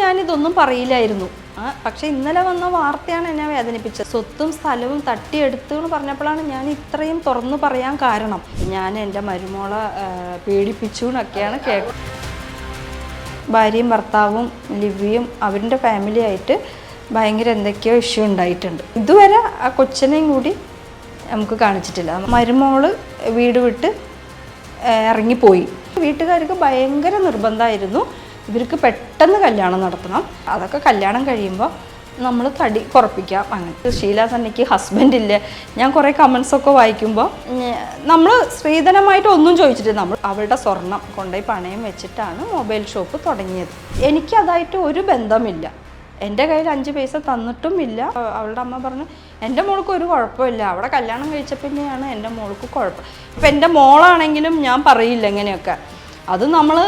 ഞാനിതൊന്നും പറയില്ലായിരുന്നു. പക്ഷെ ഇന്നലെ വന്ന വാർത്തയാണ് എന്നെ വേദനിപ്പിച്ചത്. സ്വത്തും സ്ഥലവും തട്ടിയെടുത്തു എന്ന് പറഞ്ഞപ്പോഴാണ് ഞാൻ ഇത്രയും തുറന്നു പറയാൻ കാരണം. ഞാൻ എൻ്റെ മരുമോളെ പീഡിപ്പിച്ചു എന്നൊക്കെയാണ് കേട്ടത്. ഭാര്യയും ഭർത്താവും ലിവിയും അവരുടെ ഫാമിലി ആയിട്ട് ഭയങ്കര എന്തൊക്കെയോ ഇഷ്യൂ ഉണ്ടായിട്ടുണ്ട്. ഇതുവരെ ആ കൊച്ചിനെയും കൂടി നമുക്ക് കാണിച്ചിട്ടില്ല. മരുമോള് വീട് വിട്ട് ഇറങ്ങിപ്പോയി. വീട്ടുകാർക്ക് ഭയങ്കര നിർബന്ധമായിരുന്നു ഇവർക്ക് പെട്ടെന്ന് കല്യാണം നടത്തണം. അതൊക്കെ കല്യാണം കഴിയുമ്പോൾ നമ്മൾ തടി കുറപ്പിക്കാം. അങ്ങനെ ഷീല സണ്ണിക്ക് ഹസ്ബൻഡില്ല. ഞാൻ കുറേ കമൻസൊക്കെ വായിക്കുമ്പോൾ നമ്മൾ സ്ത്രീധനമായിട്ട് ഒന്നും ചോദിച്ചിട്ടില്ല. നമ്മൾ അവളുടെ സ്വർണം കൊണ്ടുപോയി പണയം വെച്ചിട്ടാണ് മൊബൈൽ ഷോപ്പ് തുടങ്ങിയത്. എനിക്കതായിട്ട് ഒരു ബന്ധമില്ല. എൻ്റെ കയ്യിൽ 5 പൈസ തന്നിട്ടും ഇല്ല. അവളുടെ അമ്മ പറഞ്ഞു എൻ്റെ മോൾക്ക് ഒരു കുഴപ്പമില്ല, അവിടെ കല്യാണം കഴിച്ച പിന്നെയാണ് എൻ്റെ മോൾക്ക് കുഴപ്പം. ഇപ്പം എൻ്റെ മോളാണെങ്കിലും ഞാൻ പറയില്ല ഇങ്ങനെയൊക്കെ. അത് നമ്മൾ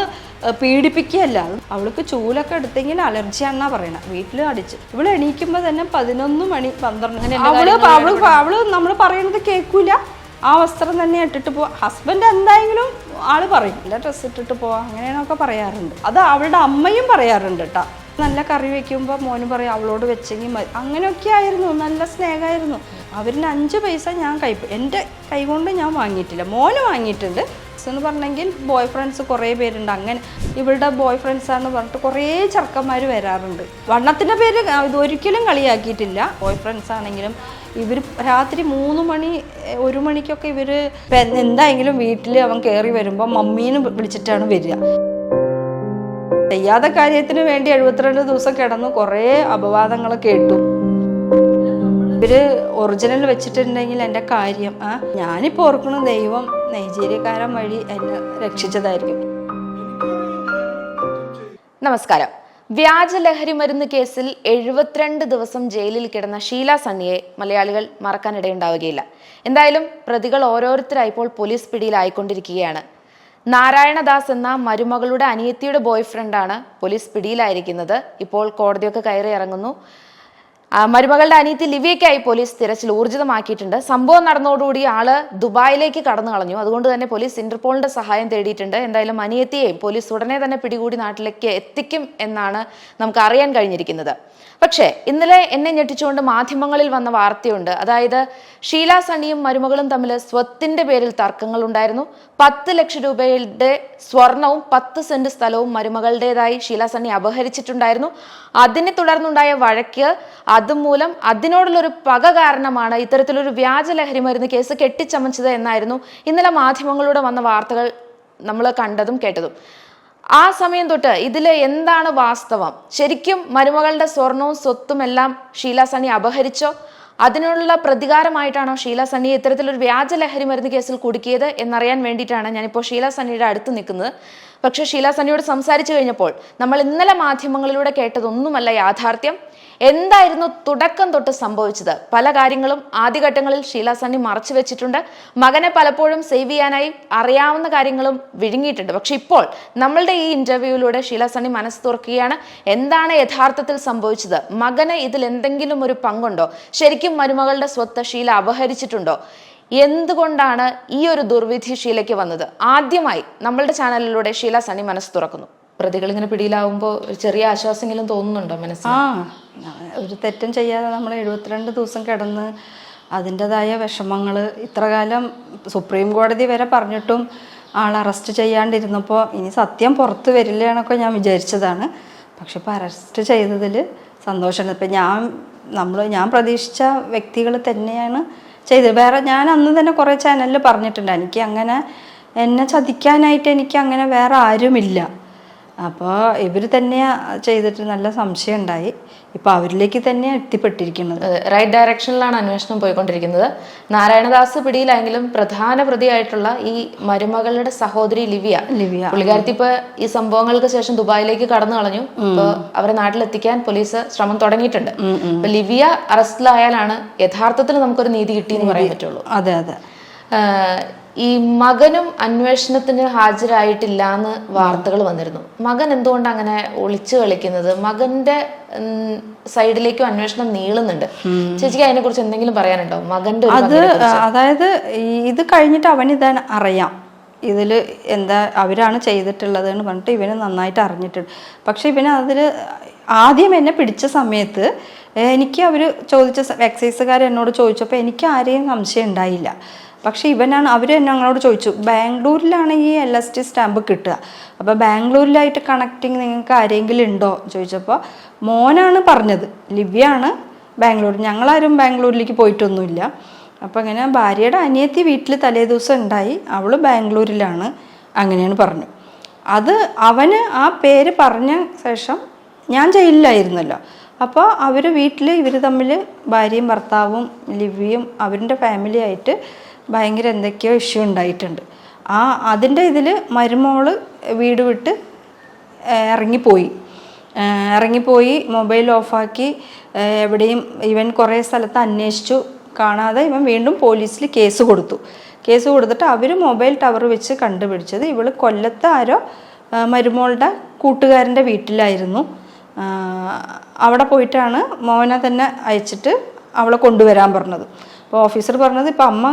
പീഡിപ്പിക്കുകയല്ല. അവൾക്ക് ചൂലൊക്കെ എടുത്തെങ്കിൽ അലർജിയാണെന്നാണ് പറയണത്. വീട്ടിൽ അടിച്ച് ഇവിടെ എണീക്കുമ്പോൾ തന്നെ 11 മണി 12 അവള് നമ്മൾ പറയണത് കേൾക്കൂല. ആ വസ്ത്രം തന്നെ ഇട്ടിട്ട് പോവാ. ഹസ്ബൻഡ് എന്തായെങ്കിലും ആള് പറയും ഇല്ല ഡ്രസ്സ് ഇട്ടിട്ട് പോവാ, അങ്ങനെയൊക്കെ പറയാറുണ്ട്. അത് അവളുടെ അമ്മയും പറയാറുണ്ട് കേട്ടോ. നല്ല കറി വെക്കുമ്പോൾ മോന് പറയും അവളോട് വെച്ചെങ്കിൽ മതി. അങ്ങനെയൊക്കെ ആയിരുന്നു. നല്ല സ്നേഹമായിരുന്നു. അവരിന് 5 പൈസ ഞാൻ എൻ്റെ കൈകൊണ്ട് ഞാൻ വാങ്ങിയിട്ടില്ല. മോന് വാങ്ങിയിട്ടുണ്ട്. എന്ന് പറഞ്ഞെങ്കിൽ ബോയ് ഫ്രണ്ട്സ് കുറേ പേരുണ്ട്. അങ്ങനെ ഇവളുടെ ബോയ് ഫ്രണ്ട്സാന്ന് പറഞ്ഞിട്ട് കുറേ ചെറുക്കന്മാർ വരാറുണ്ട്. വണ്ണത്തിൻ്റെ പേര് ഇതൊരിക്കലും കളിയാക്കിയിട്ടില്ല. ബോയ് ഫ്രണ്ട്സ് ആണെങ്കിലും ഇവർ രാത്രി 3 മണി 1 മണിക്കൊക്കെ ഇവർ എന്തായെങ്കിലും വീട്ടിൽ അവൻ കയറി വരുമ്പോൾ മമ്മീന്ന് വിളിച്ചിട്ടാണ് വരിക. ചെയ്യാത്ത കാര്യത്തിന് വേണ്ടി 72 ദിവസം കിടന്നു കുറേ അപവാദങ്ങൾ കേട്ടു. ഇവര് ഒറിജിനൽ വെച്ചിട്ടുണ്ടെങ്കിൽ എൻ്റെ കാര്യം ഞാനിപ്പോൾ ഓർക്കണ ദൈവം നൈജീരിയക്കാരൻ വഴി എന്നെ രക്ഷിച്ചതായിരിക്കും. നമസ്കാരം. വ്യാജ ലഹരി മരുന്ന് കേസിൽ 72 ദിവസം ജയിലിൽ കിടന്ന ഷീല സണ്ണിയെ മലയാളികൾ മറക്കാനിടയുണ്ടാവുകയില്ല. എന്തായാലും പ്രതികൾ ഓരോരുത്തരായി ഇപ്പോൾ പോലീസ് പിടിയിലായിക്കൊണ്ടിരിക്കുകയാണ്. നാരായണദാസ് എന്ന മരുമകളുടെ അനിയത്തിയുടെ ബോയ് ഫ്രണ്ടാണ് പോലീസ് പിടിയിലായിരിക്കുന്നത്. ഇപ്പോൾ കോടതിയൊക്കെ കയറി ഇറങ്ങുന്നു. മരുമകളുടെ അനിയത്തി ലിവിയയ്ക്കായി പോലീസ് തിരച്ചിൽ ഊർജിതമാക്കിയിട്ടുണ്ട്. സംഭവം നടന്നതോടുകൂടി ആള് ദുബായിലേക്ക് കടന്നു കളഞ്ഞു. അതുകൊണ്ട് തന്നെ പോലീസ് ഇന്റർപോളിന്റെ സഹായം തേടിയിട്ടുണ്ട്. എന്തായാലും അനിയത്തിയെയും പോലീസ് ഉടനെ തന്നെ പിടികൂടി നാട്ടിലേക്ക് എത്തിക്കും എന്നാണ് നമുക്ക് അറിയാൻ കഴിഞ്ഞിരിക്കുന്നത്. പക്ഷേ ഇന്നലെ എന്നെ ഞെട്ടിച്ചുകൊണ്ട് മാധ്യമങ്ങളിൽ വന്ന വാർത്തയുണ്ട്. അതായത് ഷീല സണ്ണിയും മരുമകളും തമ്മിൽ സ്വത്തിന്റെ പേരിൽ തർക്കങ്ങൾ ഉണ്ടായിരുന്നു. 10 ലക്ഷം രൂപയുടെ സ്വർണവും 10 സെന്റ് സ്ഥലവും മരുമകളുടേതായി ഷീല സണ്ണി അപഹരിച്ചിട്ടുണ്ടായിരുന്നു. അതിനെ തുടർന്നുണ്ടായ വഴക്ക്, അതുമൂലം അതിനോടുള്ളൊരു പക കാരണമാണ് ഇത്തരത്തിലൊരു വ്യാജ ലഹരി മരുന്ന് കേസ് കെട്ടിച്ചമച്ചത് എന്നായിരുന്നു ഇന്നലെ മാധ്യമങ്ങളിലൂടെ വന്ന വാർത്തകൾ നമ്മൾ കണ്ടതും കേട്ടതും. ആ സമയം തൊട്ട് ഇതിൽ എന്താണ് വാസ്തവം? ശരിക്കും മരുമകളുടെ സ്വർണവും സ്വത്തും എല്ലാം ഷീല സണ്ണി അപഹരിച്ചോ? അതിനുള്ള പ്രതികാരമായിട്ടാണോ ഷീല സണ്ണിയെ ഇത്തരത്തിലൊരു വ്യാജ ലഹരി മരുന്ന് കേസിൽ കുടുക്കിയത് എന്നറിയാൻ വേണ്ടിയിട്ടാണ് ഞാനിപ്പോൾ ഷീല സണ്ണിയുടെ അടുത്ത് നിൽക്കുന്നത്. പക്ഷേ ഷീല സണ്ണിയോട് സംസാരിച്ചു കഴിഞ്ഞപ്പോൾ നമ്മൾ ഇന്നലെ മാധ്യമങ്ങളിലൂടെ കേട്ടതൊന്നുമല്ല യാഥാർത്ഥ്യം. എന്തായിരുന്നു തുടക്കം തൊട്ട് സംഭവിച്ചത്? പല കാര്യങ്ങളും ആദ്യഘട്ടങ്ങളിൽ ഷീല സണ്ണി മറച്ചു വെച്ചിട്ടുണ്ട്. മകനെ പലപ്പോഴും സേവ് ചെയ്യാനായി അറിയാവുന്ന കാര്യങ്ങളും വിഴുങ്ങിയിട്ടുണ്ട്. പക്ഷെ ഇപ്പോൾ നമ്മളുടെ ഈ ഇന്റർവ്യൂവിലൂടെ ഷീല സണ്ണി മനസ്സ് തുറക്കുകയാണ്. എന്താണ് യഥാർത്ഥത്തിൽ സംഭവിച്ചത്? മകന് ഇതിൽ എന്തെങ്കിലും ഒരു പങ്കുണ്ടോ? ശരിക്കും മരുമകളുടെ സ്വത്ത് ഷീല അപഹരിച്ചിട്ടുണ്ടോ? എന്തുകൊണ്ടാണ് ഈ ഒരു ദുർവിധി ഷീലയ്ക്ക് വന്നത്? ആദ്യമായി നമ്മളുടെ ചാനലിലൂടെ ഷീല സണ്ണി മനസ്സ് തുറക്കുന്നു. പ്രതികൾ ഇങ്ങനെ പിടിയിലാവുമ്പോൾ ഒരു ചെറിയ ആശ്വാസമെങ്കിലും തോന്നുന്നുണ്ടോ മനസ്സിൽ? ഒരു തെറ്റും ചെയ്യാതെ നമ്മൾ 72 ദിവസം കിടന്ന് അതിൻ്റെതായ വിഷമങ്ങൾ ഇത്രകാലം സുപ്രീം കോടതി വരെ പറഞ്ഞിട്ടും ആൾ അറസ്റ്റ് ചെയ്യാണ്ടിരുന്നപ്പോൾ ഇനി സത്യം പുറത്ത് വരില്ല എന്നൊക്കെ ഞാൻ വിചാരിച്ചതാണ്. പക്ഷെ ഇപ്പോൾ അറസ്റ്റ് ചെയ്തതിൽ സന്തോഷമുണ്ട്. ഇപ്പം ഞാൻ പ്രതീക്ഷിച്ച വ്യക്തികൾ തന്നെയാണ് ചെയ്തത്. വേറെ ഞാൻ അന്ന് തന്നെ കുറേ ചാനലിൽ പറഞ്ഞിട്ടുണ്ട് എനിക്ക് അങ്ങനെ എന്നെ ചതിക്കാനായിട്ട് എനിക്ക് അങ്ങനെ വേറെ ആരുമില്ല. അപ്പോൾ ഇവർ തന്നെയാണ് ചെയ്തിട്ട് നല്ല സംശയം ഉണ്ടായി. ഇപ്പോൾ അവരിലേക്ക് തന്നെയാണ് എത്തിപ്പെട്ടിരിക്കുന്നത്. റൈറ്റ് ഡയറക്ഷനിലാണ് അന്വേഷണം പോയിക്കൊണ്ടിരിക്കുന്നത്. നാരായണദാസ് പിടിയിലായെങ്കിലും പ്രധാന പ്രതിയായിട്ടുള്ള ഈ മരുമകളുടെ സഹോദരി ലിവിയ പുള്ളിക്കാരത്തി ഇപ്പൊ ഈ സംഭവങ്ങൾക്ക് ശേഷം ദുബായിലേക്ക് കടന്നു കളഞ്ഞു. ഇപ്പൊ അവരെ നാട്ടിലെത്തിക്കാൻ പോലീസ് ശ്രമം തുടങ്ങിയിട്ടുണ്ട്. ഇപ്പൊ ലിവിയ അറസ്റ്റിലായാലാണ് യഥാർത്ഥത്തിൽ നമുക്കൊരു നീതി കിട്ടിയെന്ന് പറയാൻ പറ്റുള്ളൂ. അതെ അതെ. ഈ മകനും അന്വേഷണത്തിന് ഹാജരായിട്ടില്ല എന്ന് വാർത്തകൾ വന്നിരുന്നു. മകൻ എന്തുകൊണ്ട് അങ്ങനെ ഒളിച്ചു കളിക്കുന്നത്? മകന്റെ സൈഡിലേക്കും അന്വേഷണം നീളുന്നുണ്ട്. ചേച്ചിക്ക് അതിനെ കുറിച്ച് എന്തെങ്കിലും പറയാനുണ്ടോ? മകന്റെ അതായത് ഇത് കഴിഞ്ഞിട്ട് അവനിതാണ് അറിയാം ഇതിൽ എന്താ അവരാണ് ചെയ്തിട്ടുള്ളത് എന്ന് പറഞ്ഞിട്ട് ഇവന് നന്നായിട്ട് അറിഞ്ഞിട്ടുണ്ട്. പക്ഷെ ഇവന് ആദ്യം എന്നെ പിടിച്ച സമയത്ത് എനിക്ക് അവർ ചോദിച്ച എക്സൈസുകാർ എന്നോട് ചോദിച്ചപ്പോൾ എനിക്ക് ആരെയും സംശയം ഉണ്ടായില്ല. പക്ഷെ അവർ ഞങ്ങളോട് ചോദിച്ചു, ബാംഗ്ലൂരിലാണ് ഈ LST സ്റ്റാമ്പ് കിട്ടുക, അപ്പോൾ ബാംഗ്ലൂരിലായിട്ട് കണക്റ്റിങ് നിങ്ങൾക്ക് ആരെങ്കിലും ഉണ്ടോ ചോദിച്ചപ്പോൾ മോനാണ് പറഞ്ഞത്, ലിവ്യാണ് ബാംഗ്ലൂർ, ഞങ്ങളാരും ബാംഗ്ലൂരിലേക്ക് പോയിട്ടൊന്നുമില്ല. അപ്പോൾ അങ്ങനെ ഭാര്യയുടെ അനിയത്തി വീട്ടിൽ തലേദിവസം ഉണ്ടായി, അവൾ ബാംഗ്ലൂരിലാണ്, അങ്ങനെയാണ് പറഞ്ഞു. അത് അവന് ആ പേര് പറഞ്ഞ ശേഷം ഞാൻ ജയിലിലായിരുന്നല്ലോ. അപ്പോൾ അവർ വീട്ടിൽ ഇവർ തമ്മിൽ ഭാര്യയും ഭർത്താവും ലിവിയും അവരുടെ ഫാമിലിയായിട്ട് ഭയങ്കര എന്തൊക്കെയോ ഇഷ്യൂ ഉണ്ടായിട്ടുണ്ട്. അതിൻ്റെ ഇതിൽ മരുമോള് വീട് വിട്ട് ഇറങ്ങിപ്പോയി മൊബൈൽ ഓഫാക്കി, എവിടെയും ഇവൻ കുറേ സ്ഥലത്ത് അന്വേഷിച്ചു, കാണാതെ ഇവൻ വീണ്ടും പോലീസിൽ കേസ് കൊടുത്തിട്ട് അവർ മൊബൈൽ ടവർ വെച്ച് കണ്ടുപിടിച്ചത് ഇവൾ കൊല്ലത്ത് ആരോ മരുമോളുടെ കൂട്ടുകാരൻ്റെ വീട്ടിലായിരുന്നു. അവിടെ പോയിട്ടാണ് മോനെ തന്നെ അയച്ചിട്ട് അവളെ കൊണ്ടുവരാൻ പറഞ്ഞത്. അപ്പോൾ ഓഫീസർ പറഞ്ഞത് ഇപ്പം അമ്മ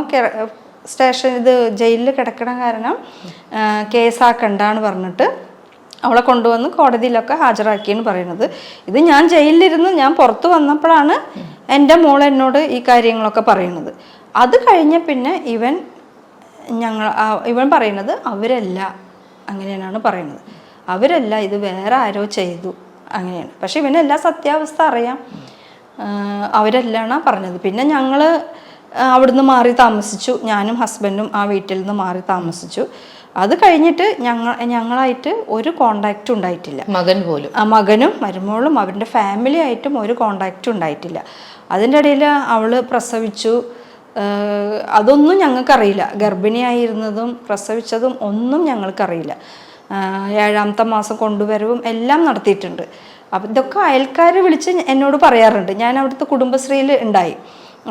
ജയിലിൽ കിടക്കണ കാരണം കേസാക്കണ്ടാന്ന് പറഞ്ഞിട്ട് അവളെ കൊണ്ടുവന്ന് കോടതിയിലൊക്കെ ഹാജരാക്കിയെന്ന് പറയുന്നത്. ഇത് ഞാൻ ജയിലിലിരുന്ന് ഞാൻ പുറത്ത് വന്നപ്പോഴാണ് എൻ്റെ മോൾ എന്നോട് ഈ കാര്യങ്ങളൊക്കെ പറയുന്നത്. അത് കഴിഞ്ഞ പിന്നെ ഇവൻ പറയുന്നത് അവരല്ല, അങ്ങനെയാണ് പറയുന്നത്, അവരല്ല, ഇത് വേറെ ആരോ ചെയ്തു, അങ്ങനെയാണ്. പക്ഷെ ഇവനെല്ലാ സത്യാവസ്ഥ അറിയാം, അവരല്ലാണ് പറഞ്ഞത്. പിന്നെ ഞങ്ങൾ അവിടുന്ന് മാറി താമസിച്ചു, ഞാനും ഹസ്ബൻഡും ആ വീട്ടിൽ നിന്ന് മാറി താമസിച്ചു. അത് കഴിഞ്ഞിട്ട് ഞങ്ങളായിട്ട് ഒരു കോണ്ടാക്റ്റും ഉണ്ടായിട്ടില്ല. മകനും മരുമോളും അവരുടെ ഫാമിലി ആയിട്ടും ഒരു കോണ്ടാക്റ്റും ഉണ്ടായിട്ടില്ല. അതിൻ്റെ ഇടയിൽ അവൾ പ്രസവിച്ചു, അതൊന്നും ഞങ്ങൾക്കറിയില്ല. ഗർഭിണിയായിരുന്നതും പ്രസവിച്ചതും ഒന്നും ഞങ്ങൾക്കറിയില്ല. 7ാമത്തെ മാസം കൊണ്ടുവരവും എല്ലാം നടത്തിയിട്ടുണ്ട്. അപ്പം ഇതൊക്കെ അയൽക്കാർ വിളിച്ച് എന്നോട് പറയാറുണ്ട്. ഞാൻ അവിടുത്തെ കുടുംബശ്രീയിൽ ഉണ്ടായി.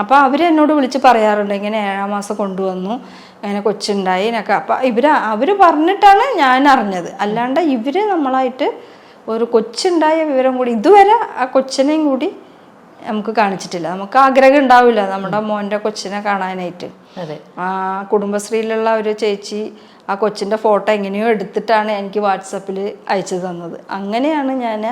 അപ്പോൾ അവരെന്നോട് വിളിച്ച് പറയാറുണ്ട്, ഇങ്ങനെ 7ാം മാസം കൊണ്ടുവന്നു, അങ്ങനെ കൊച്ചുണ്ടായി എന്നൊക്കെ. അപ്പം അവർ പറഞ്ഞിട്ടാണ് ഞാൻ അറിഞ്ഞത്. അല്ലാണ്ട് നമ്മളായിട്ട് ഒരു കൊച്ചുണ്ടായ വിവരം കൂടി ഇതുവരെ ആ കൊച്ചിനെയും കൂടി നമുക്ക് കാണിച്ചിട്ടില്ല. നമുക്ക് ആഗ്രഹം ഉണ്ടാവില്ല നമ്മുടെ മോൻ്റെ കൊച്ചിനെ കാണാനായിട്ട്. ആ കുടുംബശ്രീയിലുള്ള ഒരു ചേച്ചി ആ കൊച്ചിൻ്റെ ഫോട്ടോ എങ്ങനെയോ എടുത്തിട്ടാണ് എനിക്ക് വാട്സപ്പിൽ അയച്ചു തന്നത്. അങ്ങനെയാണ് ഞാൻ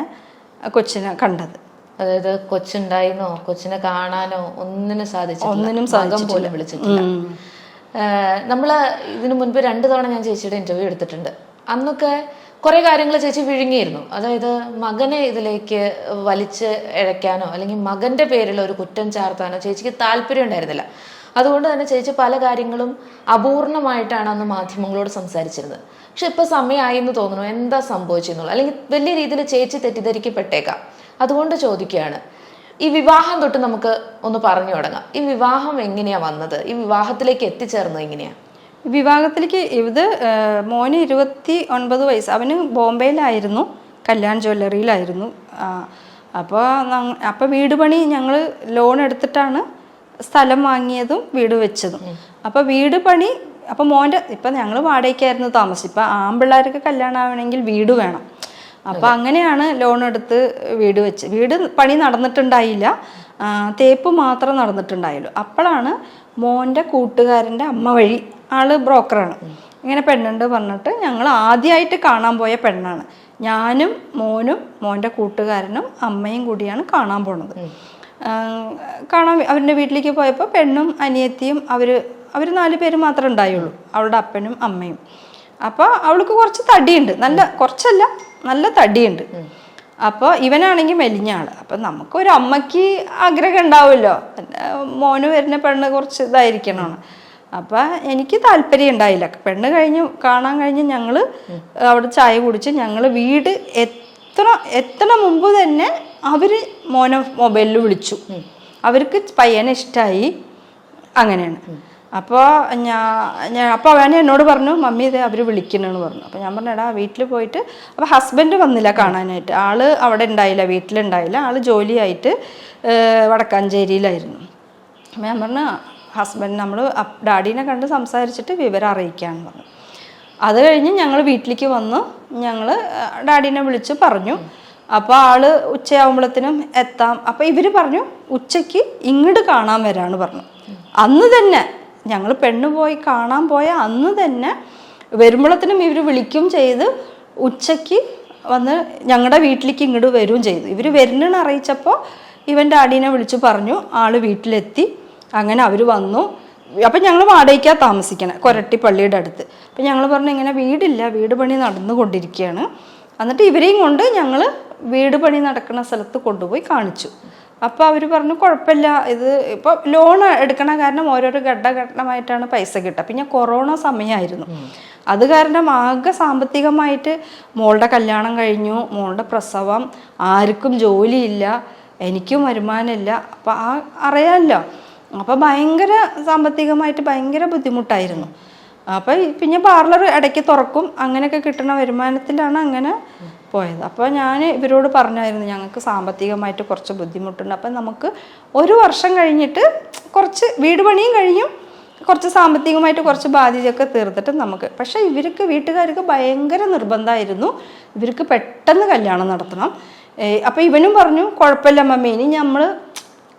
കൊച്ചിനെ കണ്ടത്. അതായത് കൊച്ചുണ്ടായിന്നോ കൊച്ചിനെ കാണാനോ ഒന്നിനും സാധിച്ചില്ല, പോലും വിളിച്ചിട്ടില്ല. നമ്മള് ഇതിനു മുൻപ് 2 തവണ ഞാൻ ചേച്ചിയുടെ ഇന്റർവ്യൂ എടുത്തിട്ടുണ്ട്. അന്നൊക്കെ കുറെ കാര്യങ്ങൾ ചേച്ചി വിഴുങ്ങിയിരുന്നു. അതായത് മകനെ ഇതിലേക്ക് വലിച്ച് ഇഴയ്ക്കാനോ അല്ലെങ്കിൽ മകന്റെ പേരിൽ ഒരു കുറ്റം ചാർത്താനോ ചേച്ചിക്ക് താല്പര്യം ഉണ്ടായിരുന്നില്ല. അതുകൊണ്ട് തന്നെ ചേച്ചി പല കാര്യങ്ങളും അപൂർണമായിട്ടാണ് അന്ന് മാധ്യമങ്ങളോട് സംസാരിച്ചിരുന്നത്. പക്ഷെ ഇപ്പൊ സമയമായി എന്ന് തോന്നുന്നു, എന്താ സംഭവിച്ചെന്നുള്ളത്, അല്ലെങ്കിൽ വലിയ രീതിയിൽ ചേച്ചി തെറ്റിദ്ധരിക്കപ്പെട്ടേക്കാം. അതുകൊണ്ട് ചോദിക്കുകയാണ്, ഈ വിവാഹം തൊട്ട് നമുക്ക് ഒന്ന് പറഞ്ഞു തുടങ്ങാം. ഈ വിവാഹം എങ്ങനെയാ വന്നത്? ഈ വിവാഹത്തിലേക്ക് എത്തിച്ചേർന്നത് എങ്ങനെയാ? വിവാഹത്തിലേക്ക് മോന് 29 വയസ്സ്. അവന് ബോംബെയിലായിരുന്നു, കല്യാൺ ജ്വല്ലറിയിലായിരുന്നു. അപ്പോൾ വീട് പണി ഞങ്ങൾ ലോൺ എടുത്തിട്ടാണ് സ്ഥലം വാങ്ങിയതും വീട് വെച്ചതും. അപ്പോൾ വീട് പണി, അപ്പോൾ മോൻ്റെ ഇപ്പം ഞങ്ങൾ വാടകയ്ക്കായിരുന്നു താമസം. ഇപ്പം ആൺപിള്ളേർക്ക് കല്യാണം ആവണമെങ്കിൽ വീട് വേണം. അപ്പോൾ അങ്ങനെയാണ് ലോൺ എടുത്ത് വീട് വെച്ച്. വീട് പണി നടന്നിട്ടുണ്ടായില്ല, തേപ്പ് മാത്രം നടന്നിട്ടുണ്ടായുള്ളൂ. അപ്പോഴാണ് മോൻ്റെ കൂട്ടുകാരൻ്റെ അമ്മ വഴി, ആള് ബ്രോക്കറാണ്, ഇങ്ങനെ പെണ്ണുണ്ട് പറഞ്ഞിട്ട് ഞങ്ങൾ ആദ്യമായിട്ട് കാണാൻ പോയ പെണ്ണാണ്. ഞാനും മോനും മോൻ്റെ കൂട്ടുകാരനും അമ്മയും കൂടിയാണ് കാണാൻ പോണത്. അവരുടെ വീട്ടിലേക്ക് പോയപ്പോൾ പെണ്ണും അനിയത്തിയും അവർ 4 പേര് മാത്രമേ ഉണ്ടായുള്ളൂ, അവളുടെ അപ്പനും അമ്മയും. അപ്പോൾ അവൾക്ക് കുറച്ച് തടിയുണ്ട്, നല്ല തടിയുണ്ട്. അപ്പോൾ ഇവനാണെങ്കിൽ മെലിഞ്ഞ ആള്. അപ്പം നമുക്കൊരു അമ്മയ്ക്ക് ആഗ്രഹം ഉണ്ടാവുമല്ലോ, മോന് വരുന്ന പെണ്ണ് കുറച്ച് ഇതായിരിക്കണമെന്ന്. അപ്പം എനിക്ക് താല്പര്യം ഉണ്ടായില്ല. പെണ്ണ് കാണാൻ കഴിഞ്ഞ് ഞങ്ങൾ അവിടെ ചായ കുടിച്ച് ഞങ്ങൾ വീട് എത്തണ മുമ്പ് തന്നെ അവർ മോനെ മൊബൈലിൽ വിളിച്ചു. അവർക്ക് പയ്യനെ ഇഷ്ടമായി, അങ്ങനെയാണ്. അപ്പോൾ അപ്പോൾ അവൻ എന്നോട് പറഞ്ഞു, മമ്മി ഇതേ അവർ വിളിക്കണമെന്ന് പറഞ്ഞു. അപ്പോൾ ഞാൻ പറഞ്ഞു, എടാ വീട്ടിൽ പോയിട്ട്. അപ്പോൾ ഹസ്ബൻഡ് വന്നില്ല കാണാനായിട്ട്, ആള് അവിടെ ഉണ്ടായില്ല, വീട്ടിലുണ്ടായില്ല, ആള് ജോലിയായിട്ട് വടക്കാഞ്ചേരിയിലായിരുന്നു. അപ്പോൾ ഞാൻ പറഞ്ഞു, ഹസ്ബൻഡ് നമ്മൾ ഡാഡീനെ കണ്ട് സംസാരിച്ചിട്ട് വിവരം അറിയിക്കാമെന്ന് പറഞ്ഞു. അത് കഴിഞ്ഞ് ഞങ്ങൾ വീട്ടിലേക്ക് വന്നു, ഞങ്ങൾ ഡാഡീനെ വിളിച്ച് പറഞ്ഞു. അപ്പോൾ ആള് ഉച്ചയാകുമ്പോഴത്തേനും എത്താം. അപ്പോൾ ഇവർ പറഞ്ഞു ഉച്ചയ്ക്ക് ഇങ്ങോട്ട് കാണാൻ വരാമെന്ന് പറഞ്ഞു. അന്ന് തന്നെ ഞങ്ങൾ പെണ്ണ് പോയി കാണാൻ പോയ അന്ന് തന്നെ വരുമ്പോഴത്തേനും ഇവർ വിളിക്കും ചെയ്ത് ഉച്ചയ്ക്ക് വന്ന് ഞങ്ങളുടെ വീട്ടിലേക്ക് ഇങ്ങോട്ട് വരികയും ചെയ്തു. ഇവർ വരുന്നെന്ന് അറിയിച്ചപ്പോൾ ഇവൻ ഡാഡീനെ വിളിച്ചു പറഞ്ഞു, ആള് വീട്ടിലെത്തി. അങ്ങനെ അവർ വന്നു. അപ്പം ഞങ്ങൾ വാടകയ്ക്കാണ് താമസിക്കണം, കൊരട്ടി പള്ളിയുടെ അടുത്ത്. അപ്പം ഞങ്ങൾ പറഞ്ഞു ഇങ്ങനെ വീടില്ല, വീട് പണി നടന്നുകൊണ്ടിരിക്കുകയാണ്. എന്നിട്ട് ഇവരെയും കൊണ്ട് ഞങ്ങൾ വീട് പണി നടക്കുന്ന സ്ഥലത്ത് കൊണ്ടുപോയി കാണിച്ചു. അപ്പോൾ അവർ പറഞ്ഞു കുഴപ്പമില്ല, ഇത് ഇപ്പോൾ ലോൺ എടുക്കണ കാരണം ഓരോരോ ഘട്ടഘട്ടമായിട്ടാണ് പൈസ കിട്ടുക. പിന്നെ കൊറോണ സമയമായിരുന്നു, അത് കാരണം ആകെ സാമ്പത്തികമായിട്ട് മോളുടെ കല്യാണം കഴിഞ്ഞു, മോളുടെ പ്രസവം, ആർക്കും ജോലിയില്ല, എനിക്കും വരുമാനമില്ല. അപ്പം അറിയാമല്ലോ, അപ്പോൾ ഭയങ്കര സാമ്പത്തികമായിട്ട് ഭയങ്കര ബുദ്ധിമുട്ടായിരുന്നു. അപ്പോൾ പിന്നെ പാർലർ ഇടയ്ക്ക് തുറക്കും, അങ്ങനെയൊക്കെ കിട്ടുന്ന വരുമാനത്തിലാണ് അങ്ങനെ പോയത്. അപ്പോൾ ഞാൻ ഇവരോട് പറഞ്ഞായിരുന്നു ഞങ്ങൾക്ക് സാമ്പത്തികമായിട്ട് കുറച്ച് ബുദ്ധിമുട്ടുണ്ട്, അപ്പം നമുക്ക് 1 വർഷം കഴിഞ്ഞിട്ട് കുറച്ച് വീട് പണിയും കഴിയും, കുറച്ച് സാമ്പത്തികമായിട്ട് കുറച്ച് ബാധ്യതയൊക്കെ തീർത്തിട്ട് നമുക്ക്. പക്ഷേ വീട്ടുകാർക്ക് ഭയങ്കര നിർബന്ധമായിരുന്നു, ഇവർക്ക് പെട്ടെന്ന് കല്യാണം നടത്തണം. അപ്പോൾ ഇവനും പറഞ്ഞു കുഴപ്പമില്ല മമ്മി, ഇനി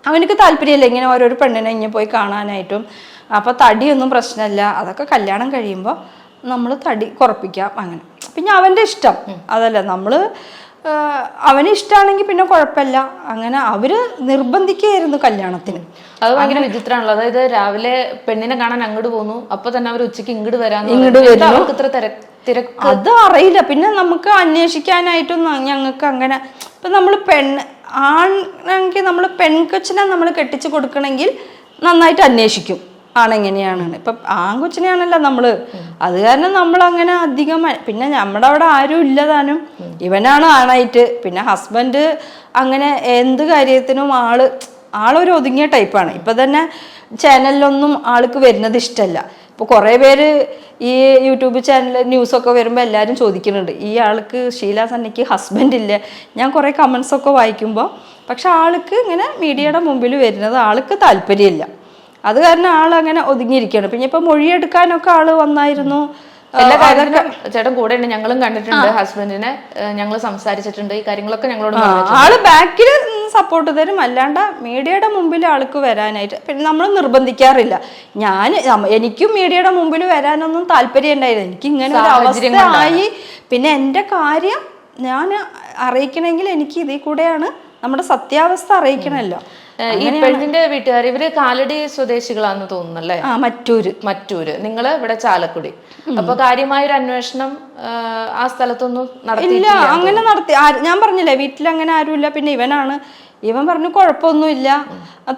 അവനക്ക് താല്പര്യമില്ല ഇങ്ങനെ ഓരോരോ പെണ്ണിനെ ഇങ്ങനെ പോയി കാണാനായിട്ടും. അപ്പോൾ തടിയൊന്നും പ്രശ്നമില്ല, അതൊക്കെ കല്യാണം കഴിയുമ്പോൾ നമ്മൾ തടി കുറപ്പിക്കാം അങ്ങനെ. പിന്നെ അവൻ്റെ ഇഷ്ടം അതല്ല, അവന് ഇഷ്ടമാണെങ്കിൽ പിന്നെ കുഴപ്പമില്ല. അങ്ങനെ അവര് നിർബന്ധിക്കുകയായിരുന്നു കല്യാണത്തിന്. അത് ഭയങ്കര വിചിത്രമാണല്ലോ. അതായത് രാവിലെ പെണ്ണിനെ കാണാൻ അങ്ങോട്ട് പോകുന്നു, അപ്പൊ തന്നെ അവർ ഉച്ചയ്ക്ക് ഇങ്ങോട്ട് വരുന്നു. ഇത്ര തിരക്ക് അത് അറിയില്ല. പിന്നെ നമുക്ക് അന്വേഷിക്കാനായിട്ടൊന്നും ഞങ്ങൾക്ക് അങ്ങനെ, ഇപ്പൊ നമ്മൾ ആണെങ്കിൽ നമ്മൾ പെൺകൊച്ചിനെ നമ്മൾ കെട്ടിച്ചു കൊടുക്കണമെങ്കിൽ നന്നായിട്ട് അന്വേഷിക്കും ആണെങ്ങനെയാണ്. ഇപ്പം ആൺകൊച്ചിനെയാണല്ലോ നമ്മള്, അത് കാരണം നമ്മൾ അങ്ങനെ അധികം. പിന്നെ നമ്മുടെ അവിടെ ആരും ഇല്ലതാനും, ഇവനാണ് ആണായിട്ട്. പിന്നെ ഹസ്ബൻഡ് അങ്ങനെ എന്ത് കാര്യത്തിനും ആളൊരു ഒതുങ്ങിയ ടൈപ്പാണ്. ഇപ്പൊ തന്നെ ചാനലിലൊന്നും ആൾക്ക് വരുന്നത് ഇഷ്ടമല്ല. ഇപ്പോൾ കുറേ പേര് ഈ യൂട്യൂബ് ചാനൽ ന്യൂസൊക്കെ വരുമ്പോൾ എല്ലാവരും ചോദിക്കുന്നുണ്ട്, ഈ ആൾക്ക് ഷീല സണ്ണിക്ക് ഹസ്ബൻഡ് ഇല്ലേ? ഞാൻ കുറേ കമൻസൊക്കെ വായിക്കുമ്പോൾ, പക്ഷെ ആൾക്ക് ഇങ്ങനെ മീഡിയയുടെ മുമ്പിൽ വരുന്നത് ആൾക്ക് താല്പര്യമില്ല. അത് കാരണം ആളങ്ങനെ ഒതുങ്ങിയിരിക്കുകയാണ്. പിന്നെ ഇപ്പം മൊഴിയെടുക്കാനൊക്കെ ആള് വന്നായിരുന്നു. ചേട്ടൻ കൂടെ ഉണ്ട്, ഞങ്ങളും കണ്ടിട്ടുണ്ട് ഹസ്ബൻഡിനെ, ഞങ്ങൾ സംസാരിച്ചിട്ടുണ്ട്, ഈ കാര്യങ്ങളൊക്കെ ഞങ്ങളോട്. ആള് ബാക്കിൽ സപ്പോർട്ട് തരും, അല്ലാണ്ട് മീഡിയയുടെ മുമ്പിൽ ആൾക്ക് വരാനായിട്ട് പിന്നെ നമ്മൾ നിർബന്ധിക്കാറില്ല. എനിക്കും മീഡിയയുടെ മുമ്പിൽ വരാനൊന്നും താല്പര്യം ഉണ്ടായില്ല. എനിക്ക് ഇങ്ങനെ ഒരു അവസ്ഥയായി. പിന്നെ എൻ്റെ കാര്യം ഞാൻ അറിയിക്കണമെങ്കിൽ എനിക്ക് ഇതിൽ കൂടെയാണ് നമ്മുടെ സത്യാവസ്ഥ അറിയിക്കണമല്ലോ. ഈ പെണ്ണിന്റെ വീട്ടുകാർ ഇവര് കാലടി സ്വദേശികളാന്ന് തോന്നുന്നല്ലേ? മറ്റൂര്, നിങ്ങള് ഇവിടെ ചാലക്കുടി. അപ്പൊ കാര്യമായൊരു അന്വേഷണം ആ സ്ഥലത്തൊന്നും ഇല്ല. അങ്ങനെ നടത്തി ഞാൻ പറഞ്ഞില്ലേ, വീട്ടിൽ അങ്ങനെ ആരുമില്ല. പിന്നെ ഇവൻ പറഞ്ഞു കുഴപ്പമൊന്നുമില്ല,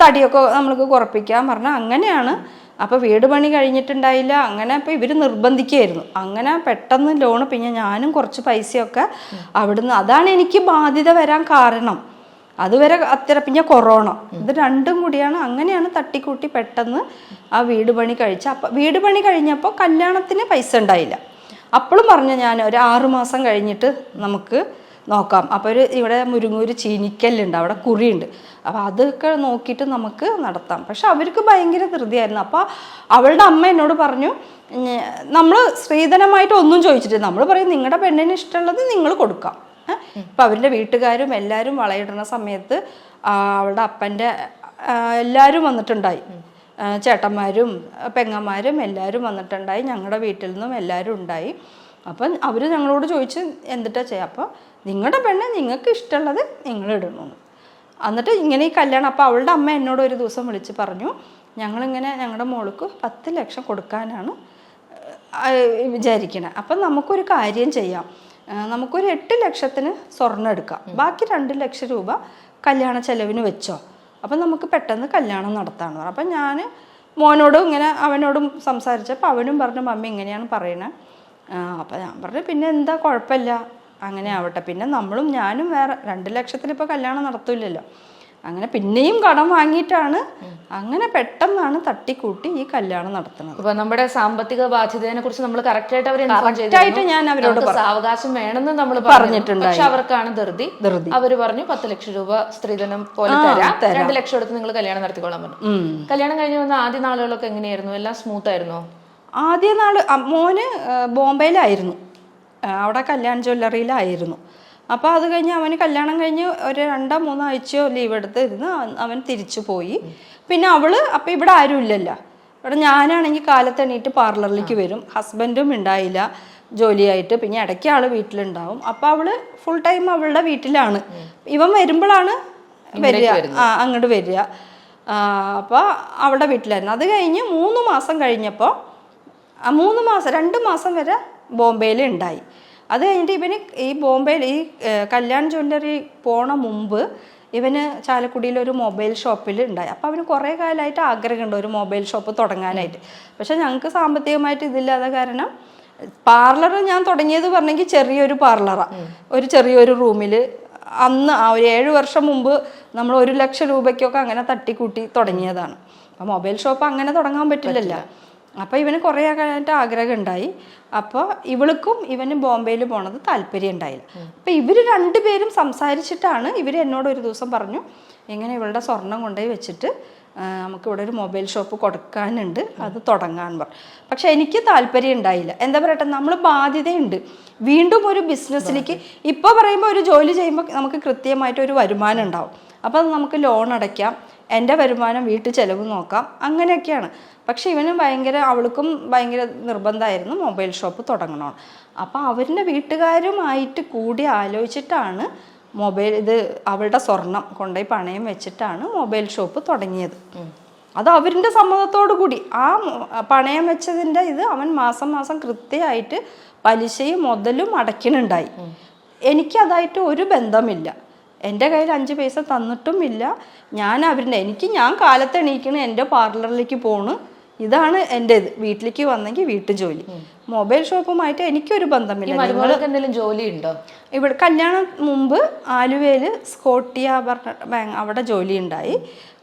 തടിയൊക്കെ നമ്മൾക്ക് കുറപ്പിക്കാൻ പറഞ്ഞ അങ്ങനെയാണ്. അപ്പൊ വീട് പണി കഴിഞ്ഞിട്ടുണ്ടായില്ല. അങ്ങനെ അപ്പൊ ഇവര് നിർബന്ധിക്കുകയായിരുന്നു. അങ്ങനെ പെട്ടെന്ന് ലോണ്, പിന്നെ ഞാനും കുറച്ച് പൈസയൊക്കെ അവിടുന്ന്, അതാണ് എനിക്ക് ബാധ്യത വരാൻ കാരണം. അതുവരെ പിന്നെ കൊറോണ, ഇത് രണ്ടും കൂടിയാണ്. അങ്ങനെയാണ് തട്ടിക്കൂട്ടി പെട്ടെന്ന് ആ വീട് പണി അപ്പം വീട് പണി കഴിഞ്ഞപ്പോൾ കല്യാണത്തിന് പൈസ ഉണ്ടായില്ല. അപ്പോഴും പറഞ്ഞു ഞാൻ ഒരു 6 മാസം കഴിഞ്ഞിട്ട് നമുക്ക് നോക്കാം. അപ്പോൾ ഇവിടെ മുരുങ്ങൂര് ചീനിക്കല്ലുണ്ട്, അവിടെ കുറിയുണ്ട്, അപ്പോൾ അതൊക്കെ നോക്കിയിട്ട് നമുക്ക് നടത്താം. പക്ഷെ അവർക്ക് ഭയങ്കര ധൃതിയായിരുന്നു. അപ്പോൾ അവളുടെ അമ്മ എന്നോട് പറഞ്ഞു, നമ്മൾ സ്ത്രീധനമായിട്ട് ഒന്നും ചോദിച്ചിട്ട്, നമ്മൾ പറയും നിങ്ങളുടെ പെണ്ണിന് ഇഷ്ടമുള്ളത് നിങ്ങൾ കൊടുക്കാം. ഇപ്പം അവരുടെ വീട്ടുകാരും എല്ലാവരും വളയിടുന്ന സമയത്ത് അവളുടെ അപ്പൻ്റെ എല്ലാവരും വന്നിട്ടുണ്ടായി, ചേട്ടന്മാരും പെങ്ങന്മാരും എല്ലാവരും വന്നിട്ടുണ്ടായി, ഞങ്ങളുടെ വീട്ടിൽ നിന്നും എല്ലാവരും ഉണ്ടായി. അപ്പം അവർ ഞങ്ങളോട് ചോദിച്ച് എന്തിട്ടാ ചെയ്യാം. അപ്പോൾ നിങ്ങളുടെ പെണ്ണ് നിങ്ങൾക്ക് ഇഷ്ടമുള്ളത് നിങ്ങൾ ഇടണമെന്ന്. എന്നിട്ട് ഇങ്ങനെ ഈ കല്യാണം. അപ്പോൾ അവളുടെ അമ്മ എന്നോട് ഒരു ദിവസം വിളിച്ച് പറഞ്ഞു, ഞങ്ങളിങ്ങനെ ഞങ്ങളുടെ മോൾക്ക് 10 ലക്ഷം കൊടുക്കാനാണ് വിചാരിക്കണേ. അപ്പം നമുക്കൊരു കാര്യം ചെയ്യാം, നമുക്കൊരു 8 ലക്ഷത്തിന് സ്വർണ്ണം എടുക്കാം, ബാക്കി 2 ലക്ഷം രൂപ കല്യാണ ചെലവിന് വെച്ചോ, അപ്പം നമുക്ക് പെട്ടെന്ന് കല്യാണം നടത്താമെന്ന് പറഞ്ഞു. അപ്പം ഞാൻ മോനോടും ഇങ്ങനെ അവനോടും സംസാരിച്ചപ്പോൾ അവനും പറഞ്ഞു മമ്മി ഇങ്ങനെയാണ് പറയണേ. അപ്പം ഞാൻ പറഞ്ഞു പിന്നെ എന്താ കുഴപ്പമില്ല, അങ്ങനെ ആവട്ടെ. പിന്നെ ഞാനും വേറെ 2 ലക്ഷത്തിൽ ഇപ്പോൾ കല്യാണം നടത്തില്ലല്ലോ. അങ്ങനെ പിന്നെയും കടം വാങ്ങിയിട്ടാണ് അങ്ങനെ പെട്ടെന്നാണ് തട്ടിക്കൂട്ടി ഈ കല്യാണം നടത്തുന്നത്. അപ്പൊ നമ്മുടെ സാമ്പത്തിക ബാധ്യതയെ കുറിച്ച് നമ്മൾ കറക്റ്റായിട്ട് ഞാൻ അവരോട് അവകാശം വേണമെന്ന് നമ്മൾ പറഞ്ഞിട്ടുണ്ട്. പക്ഷെ അവർക്കാണ് ധൃതി. അവര് പറഞ്ഞു 10 ലക്ഷം രൂപ സ്ത്രീധനം പോലെ തരാം, 2 ലക്ഷം എടുത്ത് നിങ്ങൾ കല്യാണം നടത്തിക്കോളാൻ പറഞ്ഞു. കല്യാണം കഴിഞ്ഞ് വന്ന ആദ്യ നാളുകളൊക്കെ എങ്ങനെയായിരുന്നു? എല്ലാം സ്മൂത്ത് ആയിരുന്നോ? ആദ്യ നാള് മോന് ബോംബെയിലായിരുന്നു, അവിടെ കല്യാൺ ജ്വല്ലറിയിലായിരുന്നു. അപ്പോൾ അത് കഴിഞ്ഞ് അവന് കല്യാണം കഴിഞ്ഞ് ഒരു 2-3 ആഴ്ചയോ ലീവ് എടുത്ത് ഇരുന്ന് അവൻ തിരിച്ചു പോയി. പിന്നെ അപ്പം ഇവിടെ ആരും ഇല്ലല്ലോ. ഇവിടെ ഞാനാണെങ്കിൽ കാലത്ത് എണീറ്റ് പാർലറിലേക്ക് വരും, ഹസ്ബൻഡും ഉണ്ടായില്ല. ജോലിയായിട്ട്. പിന്നെ ഇടയ്ക്ക് ആൾ വീട്ടിലുണ്ടാവും. അപ്പോൾ അവൾ ഫുൾ ടൈം അവളുടെ വീട്ടിലാണ്. ഇവൻ വരുമ്പോഴാണ് വരിക, അങ്ങോട്ട് വരിക. അപ്പോൾ അവിടെ വീട്ടിലായിരുന്നു. അത് കഴിഞ്ഞ് 3 മാസം കഴിഞ്ഞപ്പോൾ 2 മാസം വരെ ബോംബെയിൽ ഉണ്ടായി. അത് കഴിഞ്ഞിട്ട് ഇവന് ഈ ബോംബെയിൽ ഈ കല്യാൺ ജ്വല്ലറി പോണ മുമ്പ് ഇവന് ചാലക്കുടിയിലൊരു മൊബൈൽ ഷോപ്പിൽ ഉണ്ടായി. അപ്പോൾ അവന് കുറേ കാലമായിട്ട് ആഗ്രഹമുണ്ട് ഒരു മൊബൈൽ ഷോപ്പ് തുടങ്ങാനായിട്ട്. പക്ഷെ ഞങ്ങൾക്ക് സാമ്പത്തികമായിട്ട് ഇതില്ലാതെ കാരണം പാർലർ ഞാൻ തുടങ്ങിയത് പറഞ്ഞെങ്കിൽ ചെറിയൊരു പാർലറാണ്, ഒരു ചെറിയൊരു റൂമിൽ. അന്ന് ഒരു 7 വർഷം മുമ്പ് നമ്മൾ 1 ലക്ഷം രൂപയ്ക്കൊക്കെ അങ്ങനെ തട്ടിക്കൂട്ടി തുടങ്ങിയതാണ്. അപ്പോൾ മൊബൈൽ ഷോപ്പ് അങ്ങനെ തുടങ്ങാൻ പറ്റില്ലല്ലോ. അപ്പോൾ ഇവന് കുറേ കാലമായിട്ട് ആഗ്രഹം ഉണ്ടായി. അപ്പോൾ ഇവന് ബോംബെയിൽ പോണത് താല്പര്യം ഉണ്ടായില്ല. അപ്പോൾ ഇവർ 2 പേരും സംസാരിച്ചിട്ടാണ് എന്നോട് ഒരു ദിവസം പറഞ്ഞു, ഇങ്ങനെ ഇവളുടെ സ്വർണം കൊണ്ടുപോയി വെച്ചിട്ട് നമുക്കിവിടെ ഒരു മൊബൈൽ ഷോപ്പ് കൊടുക്കാനുണ്ട്, അത് തുടങ്ങാൻ പറഞ്ഞു. പക്ഷെ എനിക്ക് താല്പര്യം ഉണ്ടായില്ല. എന്താ പറയട്ടെ, നമ്മൾ ബാധ്യതയുണ്ട്. വീണ്ടും ഒരു ബിസിനസ്സിലേക്ക് ഇപ്പോൾ പറയുമ്പോൾ ഒരു ജോലി ചെയ്യുമ്പോൾ നമുക്ക് കൃത്യമായിട്ട് ഒരു വരുമാനം ഉണ്ടാവും. അപ്പോൾ അത് നമുക്ക് ലോൺ അടയ്ക്കാം, എൻ്റെ വരുമാനം വീട്ടു ചെലവ് നോക്കാം, അങ്ങനെയൊക്കെയാണ്. പക്ഷെ അവൾക്കും ഭയങ്കര നിർബന്ധമായിരുന്നു മൊബൈൽ ഷോപ്പ് തുടങ്ങണം. അപ്പോൾ അവരുടെ വീട്ടുകാരുമായിട്ട് കൂടി ആലോചിച്ചിട്ടാണ് അവളുടെ സ്വർണം കൊണ്ടുപോയി പണയം വെച്ചിട്ടാണ് മൊബൈൽ ഷോപ്പ് തുടങ്ങിയത്. അത് അവരുടെ സമ്മതത്തോടു കൂടി ആ പണയം വെച്ചതിൻ്റെ അവൻ മാസം മാസം കൃത്യമായിട്ട് പലിശയും മുതലും അടയ്ക്കുന്നുണ്ടായി. എനിക്കതായിട്ട് ഒരു ബന്ധമില്ല. എൻ്റെ കയ്യിൽ 5 പൈസ തന്നിട്ടും ഇല്ല. ഞാൻ കാലത്ത് എണീക്കണ്, എൻ്റെ പാർലറിലേക്ക് പോണ്, ഇതാണ് എൻ്റെ വീട്ടിലേക്ക് വന്നെങ്കിൽ വീട്ടു ജോലി. മൊബൈൽ ഷോപ്പുമായിട്ട് എനിക്കൊരു ബന്ധമില്ല. എന്തെങ്കിലും ജോലി ഉണ്ടോ? ഇവിടെ കല്യാണം മുമ്പ് ആലുവയിൽ സ്കോട്ടിയ ബാങ്ക് അവിടെ ജോലി ഉണ്ടായി.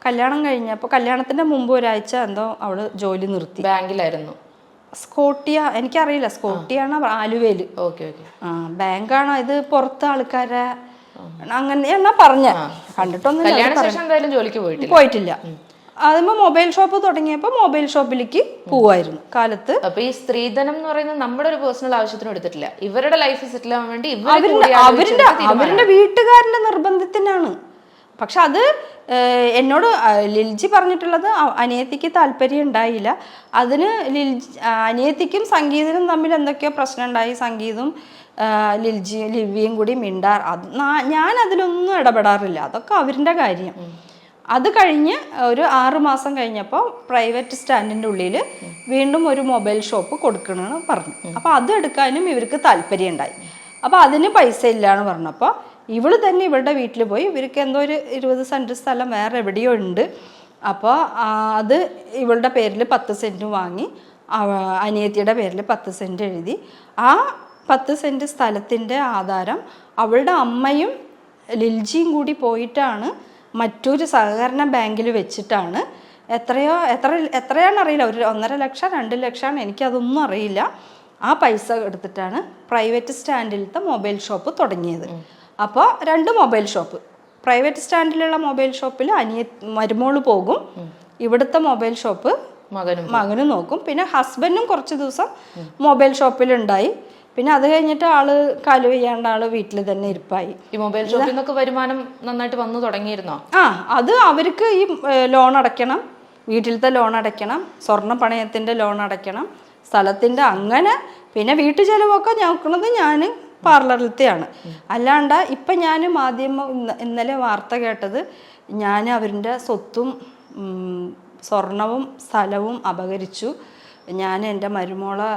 കല്യാണം കഴിഞ്ഞപ്പോൾ കല്യാണത്തിൻ്റെ മുമ്പ് ഒരാഴ്ച എന്തോ അവള് ജോലി നിർത്തി. ബാങ്കിലായിരുന്നു? സ്കോട്ടിയ, എനിക്കറിയില്ല, സ്കോട്ടിയാണ് ആലുവയിൽ. ബാങ്കാണോ ഇത് പുറത്ത് ആൾക്കാരെ അങ്ങനെ എന്നാ പറഞ്ഞ, കണ്ടിട്ടൊന്നും ജോലിക്ക് പോയിട്ടില്ല. അതുമ്പോ മൊബൈൽ ഷോപ്പ് തുടങ്ങിയപ്പോൾ മൊബൈൽ ഷോപ്പിലേക്ക് പോവായിരുന്നു കാലത്ത്. അപ്പൊ ഈ സ്ത്രീധനം എന്ന് പറയുന്നത് നമ്മുടെ ഒരു പേഴ്സണൽ ആവശ്യത്തിന് എടുത്തിട്ടില്ല, ഇവരുടെ ലൈഫ് സെറ്റിൽ ആവാൻ വേണ്ടി അവരുടെ വീട്ടുകാരുടെ നിർബന്ധത്തിനാണ്. പക്ഷെ അത് എന്നോട് ലിൽജി പറഞ്ഞിട്ടുള്ളത് അനിയത്തിക്ക് താല്പര്യം ഉണ്ടായില്ല. അതിന് അനിയത്തിക്കും സംഗീതനും തമ്മിൽ എന്തൊക്കെയോ പ്രശ്നം ഉണ്ടായി. സംഗീതവും ലിവിയും കൂടി ഞാൻ അതിലൊന്നും ഇടപെടാറില്ല, അതൊക്കെ അവരുടെ കാര്യം. അത് കഴിഞ്ഞ് ഒരു 6 മാസം കഴിഞ്ഞപ്പോൾ പ്രൈവറ്റ് സ്റ്റാൻഡിൻ്റെ ഉള്ളിൽ വീണ്ടും ഒരു മൊബൈൽ ഷോപ്പ് കൊടുക്കണമെന്ന് പറഞ്ഞു. അപ്പോൾ അത് എടുക്കാനും ഇവർക്ക് താല്പര്യം ഉണ്ടായി. അപ്പോൾ അതിന് പൈസ ഇല്ലയെന്ന് പറഞ്ഞപ്പോൾ ഇവള് തന്നെ ഇവളുടെ വീട്ടിൽ പോയി, ഇവർക്ക് എന്തോ ഒരു 20 സെൻറ്റ് സ്ഥലം വേറെ എവിടെയോ ഉണ്ട്. അപ്പോൾ അത് ഇവളുടെ പേരിൽ 10 സെൻറ്റ് വാങ്ങി, അനിയത്തിയുടെ പേരിൽ 10 സെൻറ്റ് എഴുതി. ആ 10 സെൻറ്റ് സ്ഥലത്തിൻ്റെ ആധാരം അവളുടെ അമ്മയും ലിൽജിയും കൂടി പോയിട്ടാണ് മറ്റൊരു സഹകരണ ബാങ്കിൽ വെച്ചിട്ടാണ് എത്രയാണെന്നറിയില്ല, ഒരു 1.5 ലക്ഷം 2 ലക്ഷമാണ്, എനിക്കതൊന്നും അറിയില്ല. ആ പൈസ എടുത്തിട്ടാണ് പ്രൈവറ്റ് സ്റ്റാൻഡിലത്തെ മൊബൈൽ ഷോപ്പ് തുടങ്ങിയത്. അപ്പോൾ 2 മൊബൈൽ ഷോപ്പ്, പ്രൈവറ്റ് സ്റ്റാൻഡിലുള്ള മൊബൈൽ ഷോപ്പിൽ മരുമോള് പോകും, ഇവിടുത്തെ മൊബൈൽ ഷോപ്പ് മകന് നോക്കും. പിന്നെ ഹസ്ബൻഡും കുറച്ച് ദിവസം മൊബൈൽ ഷോപ്പിലുണ്ടായി. പിന്നെ അത് കഴിഞ്ഞിട്ട് കാല് വയ്യാണ്ട് വീട്ടിൽ തന്നെ ഇരിപ്പായി. ഈ മൊബൈൽ ഷോപ്പിൽ നിന്നൊക്കെ വരുമാനം നന്നായിട്ട് വന്നു തുടങ്ങിയിരുന്നോ? അത് അവർക്ക് ഈ ലോൺ അടയ്ക്കണം, വീട്ടിലത്തെ ലോൺ അടയ്ക്കണം, സ്വർണ്ണ പണയത്തിൻ്റെ ലോൺ അടയ്ക്കണം, സ്ഥലത്തിൻ്റെ, അങ്ങനെ പിന്നെ വീട്ടു ചെലവൊക്കെ നോക്കുന്നത് ഞാൻ പാർലറിലത്തെയാണ്. അല്ലാണ്ട് ഇപ്പം ഞാൻ ഇന്നലെ വാർത്ത കേട്ടത്, ഞാൻ അവരുടെ സ്വത്തും സ്വർണവും സ്ഥലവും അപഹരിച്ചു, ഞാൻ എൻ്റെ മരുമോളെ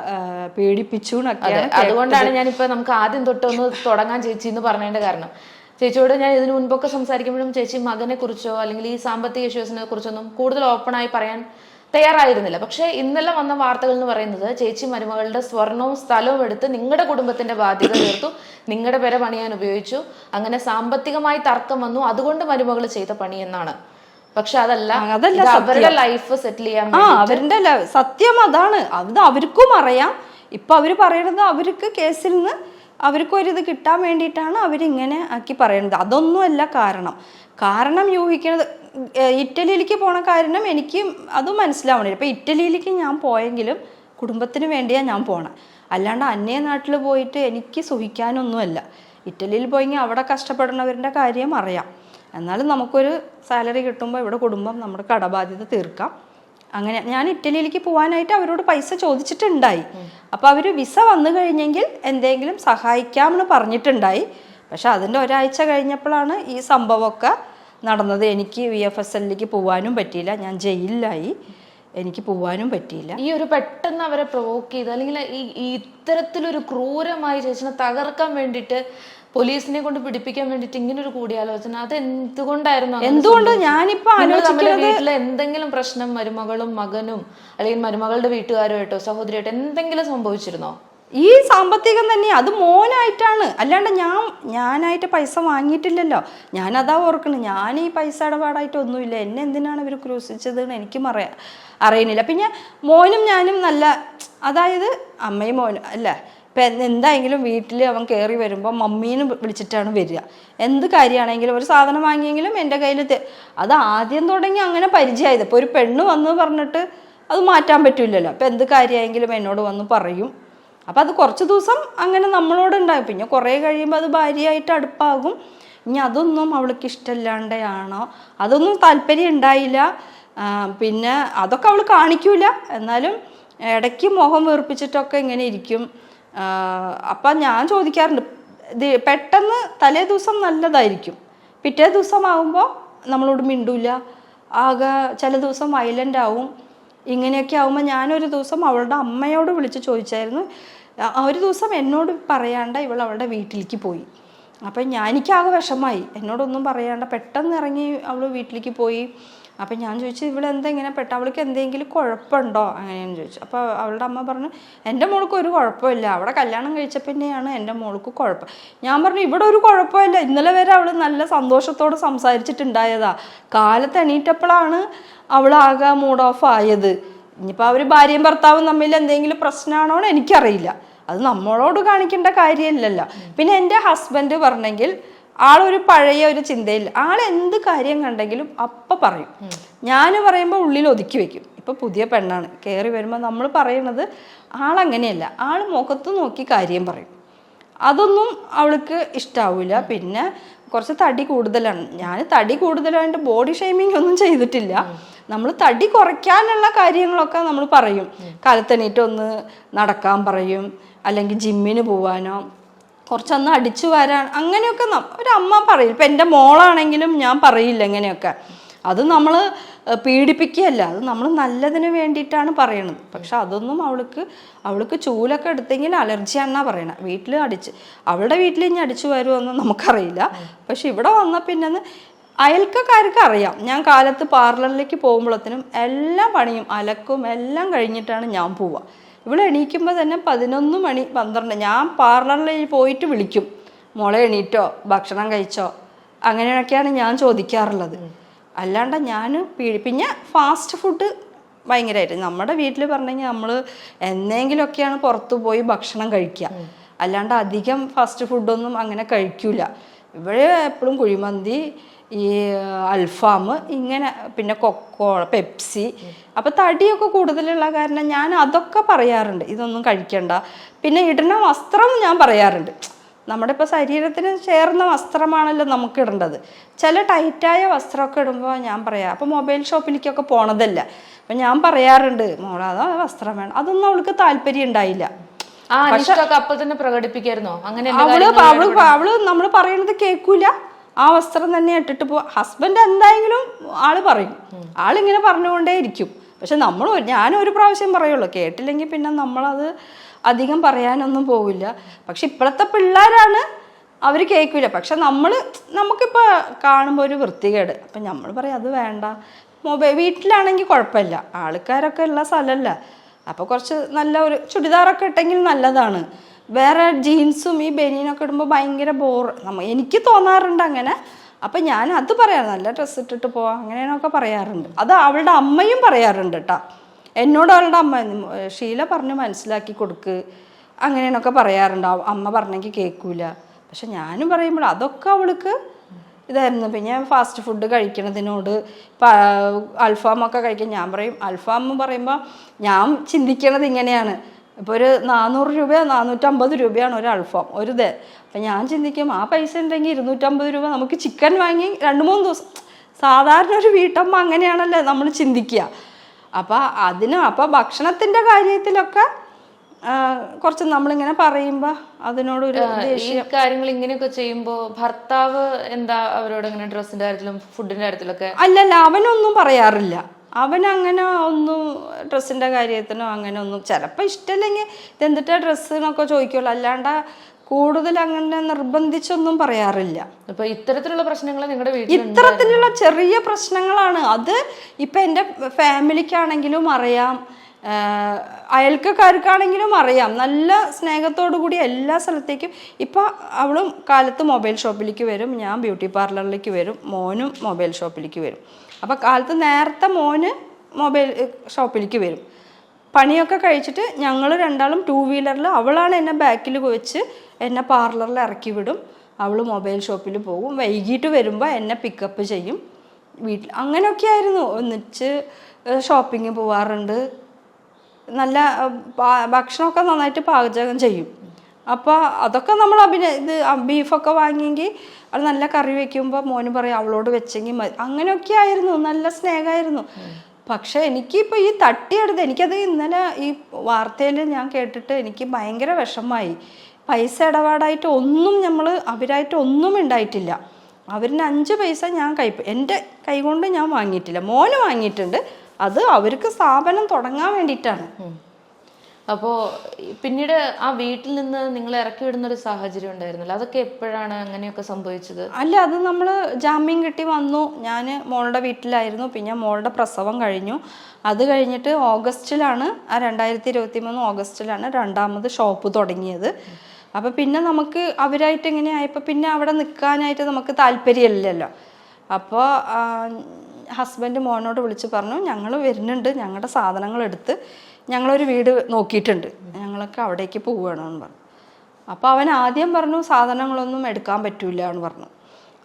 പേടിപ്പിച്ചു എന്നൊക്കെയാണ്. അതുകൊണ്ടാണ് ഞാനിപ്പോൾ നമുക്ക് ആദ്യം തൊട്ടൊന്ന് തുടങ്ങാൻ ചേച്ചി എന്ന് പറഞ്ഞതിൻ്റെ കാരണം. ചേച്ചിയോട് ഞാൻ ഇതിനു മുൻപൊക്കെ സംസാരിക്കുമ്പോഴും ചേച്ചി മകനെ കുറിച്ചോ അല്ലെങ്കിൽ ഈ സാമ്പത്തിക ഇഷ്യൂസിനെ കുറിച്ചൊന്നും കൂടുതൽ ഓപ്പണായി പറയാൻ തയ്യാറായിരുന്നില്ല. പക്ഷേ ഇന്നെല്ലാം വന്ന വാർത്തകൾ എന്ന് പറയുന്നത് ചേച്ചി മരുമകളുടെ സ്വർണവും സ്ഥലവും എടുത്ത് നിങ്ങളുടെ കുടുംബത്തിന്റെ ബാധ്യത തീർത്തു, നിങ്ങളുടെ പേരെ പണിയാൻ ഉപയോഗിച്ചു, അങ്ങനെ സാമ്പത്തികമായി തർക്കം വന്നു, അതുകൊണ്ട് മരുമകൾ ചെയ്ത പണി എന്നാണ്. പക്ഷെ അതല്ല അവരുടെ ലൈഫ് സെറ്റിൽ ചെയ്യാൻ അവരുടെ സത്യം അതാണ്. അത് അവർക്കും അറിയാം. ഇപ്പൊ അവര് പറയണത് അവർക്ക് കേസിൽ നിന്ന് അവർക്കൊരിത് കിട്ടാൻ വേണ്ടിയിട്ടാണ് അവരിങ്ങനെ ആക്കി പറയണത്. അതൊന്നുമല്ല കാരണം യൂഹിക്കണത്. ഇറ്റലിയിലേക്ക് പോണ കാരണം എനിക്ക് അതും മനസ്സിലാവണില്ല. ഇപ്പം ഇറ്റലിയിലേക്ക് ഞാൻ പോയെങ്കിലും കുടുംബത്തിന് വേണ്ടിയാണ് ഞാൻ പോണത്, അല്ലാണ്ട് അന്യ നാട്ടിൽ പോയിട്ട് എനിക്ക് സുഖിക്കാനൊന്നുമല്ല. ഇറ്റലിയിൽ പോയെങ്കിൽ അവിടെ കഷ്ടപ്പെടുന്നവരുടെ കാര്യം അറിയാം. എന്നാലും നമുക്കൊരു സാലറി കിട്ടുമ്പോൾ ഇവിടെ കുടുംബം നമ്മുടെ കടബാധ്യത തീർക്കാം, അങ്ങനെ ഞാൻ ഇറ്റലിയിലേക്ക് പോകാനായിട്ട് അവരോട് പൈസ ചോദിച്ചിട്ടുണ്ടായി. അപ്പോൾ അവർ വിസ വന്നു കഴിഞ്ഞെങ്കിൽ എന്തെങ്കിലും സഹായിക്കാമെന്ന് പറഞ്ഞിട്ടുണ്ടായി. പക്ഷെ അതിൻ്റെ ഒരാഴ്ച കഴിഞ്ഞപ്പോഴാണ് ഈ സംഭവമൊക്കെ നടന്നത്. എനിക്ക് VFSLലേക്ക് പോകാനും പറ്റിയില്ല, ഞാൻ ജയിലിലായി, എനിക്ക് പോകാനും പറ്റിയില്ല. ഈ ഒരു പെട്ടെന്ന് അവരെ പ്രൊവോക്ക് ചെയ്ത് അല്ലെങ്കിൽ ഈ ഇത്തരത്തിലൊരു ക്രൂരമായി ചേച്ചിനെ തകർക്കാൻ വേണ്ടിയിട്ട് പോലീസിനെ കൊണ്ട് പിടിപ്പിക്കാൻ വേണ്ടിട്ട് ഇങ്ങനെ ഒരു കൂടിയാലോചന, അത് എന്തുകൊണ്ട് ഞാനിപ്പോ വീട്ടിലെ എന്തെങ്കിലും പ്രശ്നം മരുമകളും മകനും അല്ലെങ്കിൽ മരുമകളുടെ വീട്ടുകാരുമായിട്ടോ സഹോദരിയായിട്ടോ എന്തെങ്കിലും സംഭവിച്ചിരുന്നോ? ഈ സാമ്പത്തികം തന്നെ അത് മോനായിട്ടാണ്, അല്ലാണ്ട് ഞാനായിട്ട് പൈസ വാങ്ങിയിട്ടില്ലല്ലോ. ഞാനതാ ഓർക്കണം, ഞാൻ ഈ പൈസ ഇടപാടായിട്ടൊന്നുമില്ല. എന്നെ എന്തിനാണ് ഇവർ ക്രൂശിച്ചതെന്ന് എനിക്കും അറിയുന്നില്ല. പിന്നെ മോനും ഞാനും നല്ല, അതായത് അമ്മയും മോനും അല്ല, ഇപ്പം എന്തായെങ്കിലും വീട്ടിൽ അവൻ കയറി വരുമ്പോൾ മമ്മീനെ വിളിച്ചിട്ടാണ് വരിക. എന്ത് കാര്യമാണെങ്കിലും ഒരു സാധനം വാങ്ങിയെങ്കിലും എൻ്റെ കയ്യിൽ അത് ആദ്യം തുടങ്ങി അങ്ങനെ പരിചയമായത്. ഇപ്പോൾ ഒരു പെണ്ണ് വന്ന് പറഞ്ഞിട്ട് അത് മാറ്റാൻ പറ്റില്ലല്ലോ. അപ്പം എന്ത് കാര്യമായെങ്കിലും എന്നോട് വന്ന് പറയും. അപ്പം അത് കുറച്ച് ദിവസം അങ്ങനെ നമ്മളോടുണ്ടാകും. പിന്നെ കുറേ കഴിയുമ്പോൾ അത് ഭാര്യയായിട്ട് അടുപ്പാകും. ഇനി അതൊന്നും അവൾക്ക് ഇഷ്ടമില്ലാണ്ടാണോ, അതൊന്നും താല്പര്യം ഉണ്ടായില്ല. പിന്നെ അതൊക്കെ അവൾ കാണിക്കൂല, എന്നാലും ഇടയ്ക്ക് മുഖം വീർപ്പിച്ചിട്ടൊക്കെ ഇങ്ങനെ ഇരിക്കും. അപ്പം ഞാൻ ചോദിക്കാറുണ്ട്, പെട്ടെന്ന് തലേ ദിവസം നല്ലതായിരിക്കും, പിറ്റേ ദിവസം ആകുമ്പോൾ നമ്മളോട് മിണ്ടൂല, ആകെ ചില ദിവസം വയലൻ്റ് ആവും. ഇങ്ങനെയൊക്കെ ആകുമ്പോൾ ഞാനൊരു ദിവസം അവളുടെ അമ്മയോട് വിളിച്ച് ചോദിച്ചായിരുന്നു. ഒരു ദിവസം എന്നോട് പറയാണ്ട് ഇവൾ അവളുടെ വീട്ടിലേക്ക് പോയി. അപ്പം എനിക്കാകെ വിഷമായി, എന്നോടൊന്നും പറയാണ്ട് പെട്ടെന്ന് ഇറങ്ങി അവൾ വീട്ടിലേക്ക് പോയി. അപ്പം ഞാൻ ചോദിച്ചു, ഇവളെന്താ ഇങ്ങനെ അവൾക്ക് എന്തെങ്കിലും കുഴപ്പമുണ്ടോ അങ്ങനെയെന്ന് ചോദിച്ചു. അപ്പോൾ അവളുടെ അമ്മ പറഞ്ഞു, എൻ്റെ മോൾക്ക് ഒരു കുഴപ്പമില്ല, അവിടെ കല്യാണം കഴിച്ച പിന്നെയാണ് എൻ്റെ മോൾക്ക് കുഴപ്പം. ഞാൻ പറഞ്ഞു, ഇവിടെ ഒരു കുഴപ്പമില്ല, ഇന്നലെ വരെ അവൾ നല്ല സന്തോഷത്തോട് സംസാരിച്ചിട്ടുണ്ടായതാ, കാലത്ത് എണീറ്റപ്പോഴാണ് അവളാകെ മൂഡ് ഓഫ് ആയത്. ഇനിയിപ്പോൾ അവർ ഭാര്യയും ഭർത്താവും തമ്മിൽ എന്തെങ്കിലും പ്രശ്നമാണോ എന്ന് എനിക്കറിയില്ല, അത് നമ്മളോട് കാണിക്കേണ്ട കാര്യമില്ലല്ലോ. പിന്നെ എൻ്റെ ഹസ്ബൻഡ് പറഞ്ഞെങ്കിൽ ആളൊരു പഴയ ഒരു ചിന്തയില്ല, ആൾ എന്ത് കാര്യം കണ്ടെങ്കിലും അപ്പം പറയും. ഞാൻ പറയുമ്പോൾ ഉള്ളിൽ ഒതുക്കി വെക്കും. ഇപ്പം പുതിയ പെണ്ണാണ് കയറി വരുമ്പോൾ നമ്മൾ പറയണത് ആളങ്ങനെയല്ല, ആൾ മുഖത്ത് നോക്കി കാര്യം പറയും. അതൊന്നും അവൾക്ക് ഇഷ്ടാവില്ല. പിന്നെ കുറച്ച് തടി കൂടുതലാണ്. ഞാൻ തടി കൂടുതലായിട്ട് ബോഡി ഷെയ്മിങ് ഒന്നും ചെയ്തിട്ടില്ല. നമ്മൾ തടി കുറയ്ക്കാനുള്ള കാര്യങ്ങളൊക്കെ നമ്മൾ പറയും. കാലത്തെണീറ്റ് ഒന്ന് നടക്കാൻ പറയും, അല്ലെങ്കിൽ ജിമ്മിന് പോവാനോ കുറച്ചൊന്ന് അടിച്ചു വരാൻ, അങ്ങനെയൊക്കെ ഒരമ്മ പറയും. ഇപ്പം എൻ്റെ മോളാണെങ്കിലും ഞാൻ പറയില്ല ഇങ്ങനെയൊക്കെ. അത് നമ്മൾ പീഡിപ്പിക്കുകയല്ല, അത് നമ്മൾ നല്ലതിന് വേണ്ടിയിട്ടാണ് പറയണത്. പക്ഷെ അതൊന്നും അവൾക്ക് ചൂലൊക്കെ എടുത്തെങ്കിൽ അലർജിയാണെന്നാണ് പറയണത്. വീട്ടിൽ അവളുടെ വീട്ടിൽ ഇനി അടിച്ചു വരുമെന്ന് നമുക്കറിയില്ല. പക്ഷെ ഇവിടെ വന്ന പിന്നെ അയൽക്കാർക്ക് അറിയാം. ഞാൻ കാലത്ത് പാർലറിലേക്ക് പോകുമ്പോഴത്തേനും എല്ലാ പണിയും അലക്കും എല്ലാം കഴിഞ്ഞിട്ടാണ് ഞാൻ പോവുക. ഇവിടെ എണീക്കുമ്പോൾ തന്നെ 11 മണി 12, ഞാൻ പാർലറിൽ പോയിട്ട് വിളിക്കും, മോളെ എണീറ്റോ, ഭക്ഷണം കഴിച്ചോ, അങ്ങനെയൊക്കെയാണ് ഞാൻ ചോദിക്കാറുള്ളത്. അല്ലാണ്ട് ഞാൻ പിന്നെ ഫാസ്റ്റ് ഫുഡ് ഭയങ്കരമായിട്ട് നമ്മുടെ വീട്ടിൽ പറഞ്ഞെങ്കിൽ നമ്മൾ എന്തെങ്കിലുമൊക്കെയാണ് പുറത്തു പോയി ഭക്ഷണം കഴിക്കുക, അല്ലാണ്ട് അധികം ഫാസ്റ്റ് ഫുഡൊന്നും അങ്ങനെ കഴിക്കൂല. ഇവിടെ എപ്പോഴും കുഴിമന്തി, ഈ അൽഫാം, ഇങ്ങനെ പിന്നെ കൊക്കോ, പെപ്സി. അപ്പം തടിയൊക്കെ കൂടുതലുള്ള കാരണം ഞാൻ അതൊക്കെ പറയാറുണ്ട്, ഇതൊന്നും കഴിക്കണ്ട. പിന്നെ ഇടുന്ന വസ്ത്രം ഞാൻ പറയാറുണ്ട്, നമ്മുടെ ഇപ്പോൾ ശരീരത്തിന് ചേർന്ന വസ്ത്രമാണല്ലോ നമുക്ക് ഇടേണ്ടത്. ചില ടൈറ്റായ വസ്ത്രമൊക്കെ ഇടുമ്പോൾ ഞാൻ പറയാം, അപ്പോൾ മൊബൈൽ ഷോപ്പിലേക്കൊക്കെ പോണതല്ല, അപ്പം ഞാൻ പറയാറുണ്ട്, മോളെ അതാ വസ്ത്രം വേണം. അതൊന്നും അവൾക്ക് താല്പര്യം ഉണ്ടായില്ല. അപ്പൊ തന്നെ പ്രകടിപ്പിക്കായിരുന്നോ അങ്ങനെ? അവള് നമ്മൾ പറയണത് കേൾക്കൂല, ആ വസ്ത്രം തന്നെ ഇട്ടിട്ട് ഹസ്ബൻഡ് എന്തായെങ്കിലും ആള് പറയും, ആളിങ്ങനെ പറഞ്ഞുകൊണ്ടേ ഇരിക്കും. പക്ഷെ ഞാനൊരു പ്രാവശ്യം പറയുള്ളൂ, കേട്ടില്ലെങ്കിൽ പിന്നെ നമ്മളത് അധികം പറയാനൊന്നും പോവില്ല. പക്ഷെ ഇപ്പോഴത്തെ പിള്ളേരാണ്, അവർ കേൾക്കില്ല. പക്ഷെ നമുക്കിപ്പോൾ കാണുമ്പോൾ ഒരു വൃത്തികേട്, അപ്പം നമ്മൾ പറയും അത് വേണ്ട. വീട്ടിലാണെങ്കിൽ കുഴപ്പമില്ല, ആൾക്കാരൊക്കെ ഉള്ള സ്ഥലമല്ല, അപ്പോൾ കുറച്ച് നല്ല ഒരു ചുരിദാറൊക്കെ ഇട്ടെങ്കിൽ നല്ലതാണ്. വേറെ ജീൻസും ഈ ബനിയനൊക്കെ ഇടുമ്പോൾ ഭയങ്കര എനിക്ക് തോന്നാറുണ്ട് അങ്ങനെ. അപ്പം ഞാൻ അത് പറയാറ്, നല്ല ഡ്രസ്സ് ഇട്ടിട്ട് പോവാം അങ്ങനെയൊക്കെ പറയാറുണ്ട്. അത് അവളുടെ അമ്മയും പറയാറുണ്ട് കേട്ടോ, എന്നോട് അവളുടെ അമ്മ, ഷീല പറഞ്ഞ് മനസ്സിലാക്കി കൊടുക്ക് അങ്ങനെയൊക്കെ പറയാറുണ്ട്. അമ്മ പറഞ്ഞെങ്കിൽ കേൾക്കൂല. പക്ഷെ ഞാനും പറയുമ്പോൾ അതൊക്കെ അവൾക്ക് ഇതായിരുന്നു. പിന്നെ ഫാസ്റ്റ് ഫുഡ് കഴിക്കണതിനോട് അൽഫാമൊക്കെ കഴിക്കാൻ ഞാൻ പറയും. അൽഫാം പറയുമ്പോൾ ഞാൻ ചിന്തിക്കണത് ഇങ്ങനെയാണ്, ഇപ്പോൾ ഒരു 400 രൂപ 450 രൂപയാണ് ഒരു അൽഫാം ഒരു അപ്പം ഞാൻ ചിന്തിക്കും, ആ പൈസ ഉണ്ടെങ്കിൽ 250 രൂപ നമുക്ക് ചിക്കൻ വാങ്ങി 2-3 ദിവസം. സാധാരണ ഒരു വീട്ടമ്മ അങ്ങനെയാണല്ലേ നമ്മൾ ചിന്തിക്കുക. അപ്പോൾ ഭക്ഷണത്തിൻ്റെ കാര്യത്തിലൊക്കെ കുറച്ച് നമ്മളിങ്ങനെ പറയുമ്പോൾ അതിനോടൊരു ഈ കാര്യങ്ങൾ ഇങ്ങനെയൊക്കെ ചെയ്യുമ്പോ ഭർത്താവ് എന്താ അവരോട് ഇങ്ങനെ ഡ്രസ്സിന്റെ കാര്യത്തിലും ഫുഡിന്റെ കാര്യത്തിലൊക്കെ? അല്ലല്ല, അവനൊന്നും പറയാറില്ല. അവനങ്ങനെ ഒന്നും ഡ്രസ്സിൻ്റെ കാര്യത്തിനോ അങ്ങനെ ഒന്നും, ചിലപ്പോൾ ഇഷ്ടമല്ലെങ്കിൽ ഇതെന്തിട്ടാ ഡ്രസ്സ് എന്നൊക്കെ ചോദിക്കുള്ളൂ, അല്ലാണ്ട് കൂടുതൽ അങ്ങനെ നിർബന്ധിച്ചൊന്നും പറയാറില്ല. അപ്പൊ ഇത്തരത്തിലുള്ള പ്രശ്നങ്ങൾ നിങ്ങളുടെ വീട്ടിൽ? ഇത്തരത്തിലുള്ള ചെറിയ പ്രശ്നങ്ങളാണ് അത്. ഇപ്പം എൻ്റെ ഫാമിലിക്കാണെങ്കിലും അറിയാം, അയൽക്കാർക്കാണെങ്കിലും അറിയാം, നല്ല സ്നേഹത്തോടു കൂടി എല്ലാ സ്ഥലത്തേക്കും. ഇപ്പം അവളും കാലത്ത് മൊബൈൽ ഷോപ്പിലേക്ക് വരും, ഞാൻ ബ്യൂട്ടി പാർലറിലേക്ക് വരും, മോനും മൊബൈൽ ഷോപ്പിലേക്ക് വരും. അപ്പോൾ കാലത്ത് നേരത്തെ മോന് മൊബൈൽ ഷോപ്പിലേക്ക് വരും. പണിയൊക്കെ കഴിച്ചിട്ട് ഞങ്ങൾ രണ്ടാളും 2 വീലറിൽ, അവളാണ് എന്നെ ബാക്കിൽ വെച്ച് എന്നെ പാർലറിൽ ഇറക്കി വിടും, അവൾ മൊബൈൽ ഷോപ്പിൽ പോകും. വൈകിട്ട് വരുമ്പോൾ എന്നെ പിക്കപ്പ് ചെയ്യും വീട്ടിൽ. അങ്ങനെയൊക്കെ ആയിരുന്നു. ഒന്നിച്ച് ഷോപ്പിംഗ് പോവാറുണ്ട്. നല്ല ഭക്ഷണമൊക്കെ നന്നായിട്ട് പാചകം ചെയ്യും. അപ്പോൾ അതൊക്കെ നമ്മൾ ഇത് ബീഫൊക്കെ വാങ്ങിയെങ്കിൽ അത് നല്ല കറി വയ്ക്കുമ്പോൾ മോന് പറയും അവളോട് വെച്ചെങ്കിൽ മതി. അങ്ങനെയൊക്കെ ആയിരുന്നു, നല്ല സ്നേഹമായിരുന്നു. പക്ഷേ എനിക്കിപ്പോൾ ഈ തട്ടിയെടുത്ത്, എനിക്കത് ഇന്നലെ ഈ വാർത്തയിൽ ഞാൻ കേട്ടിട്ട് എനിക്ക് ഭയങ്കര വിഷമമായി. പൈസ ഇടപാടായിട്ട് ഒന്നും അവരായിട്ട് ഒന്നും ഉണ്ടായിട്ടില്ല. അവരിന് 5 പൈസ ഞാൻ എൻ്റെ കൈകൊണ്ട് ഞാൻ വാങ്ങിയിട്ടില്ല. മോന് വാങ്ങിയിട്ടുണ്ട്, അത് അവർക്ക് സ്ഥാപനം തുടങ്ങാൻ വേണ്ടിയിട്ടാണ്. അപ്പോൾ പിന്നീട് ആ വീട്ടിൽ നിന്ന് നിങ്ങൾ ഇറക്കി വിടുന്ന ഒരു സാഹചര്യം ഉണ്ടായിരുന്നല്ലോ, അതൊക്കെ എപ്പോഴാണ് അങ്ങനെയൊക്കെ സംഭവിച്ചത്? അല്ല, അത് നമ്മൾ ജാമ്യം കിട്ടി വന്നു. ഞാൻ മോളുടെ വീട്ടിലായിരുന്നു. പിന്നെ മോളുടെ പ്രസവം കഴിഞ്ഞു. അത് കഴിഞ്ഞിട്ട് ഓഗസ്റ്റിലാണ്, 2023 ഓഗസ്റ്റിലാണ് രണ്ടാമത് ഷോപ്പ് തുടങ്ങിയത്. അപ്പോൾ പിന്നെ നമുക്ക് അവരായിട്ട് ഇങ്ങനെ ആയപ്പോൾ പിന്നെ അവിടെ നിൽക്കാനായിട്ട് നമുക്ക് താല്പര്യമില്ലല്ലോ. അപ്പോൾ ഹസ്ബൻഡ് മോനോട് വിളിച്ച് പറഞ്ഞു, ഞങ്ങൾ വരുന്നുണ്ട്, ഞങ്ങളുടെ സാധനങ്ങളെടുത്ത് ഞങ്ങളൊരു വീട് നോക്കിയിട്ടുണ്ട്, ഞങ്ങളൊക്കെ അവിടേക്ക് പോവുകയാണെന്ന് പറഞ്ഞു. അപ്പോൾ അവൻ ആദ്യം പറഞ്ഞു സാധനങ്ങളൊന്നും എടുക്കാൻ പറ്റില്ല എന്ന് പറഞ്ഞു.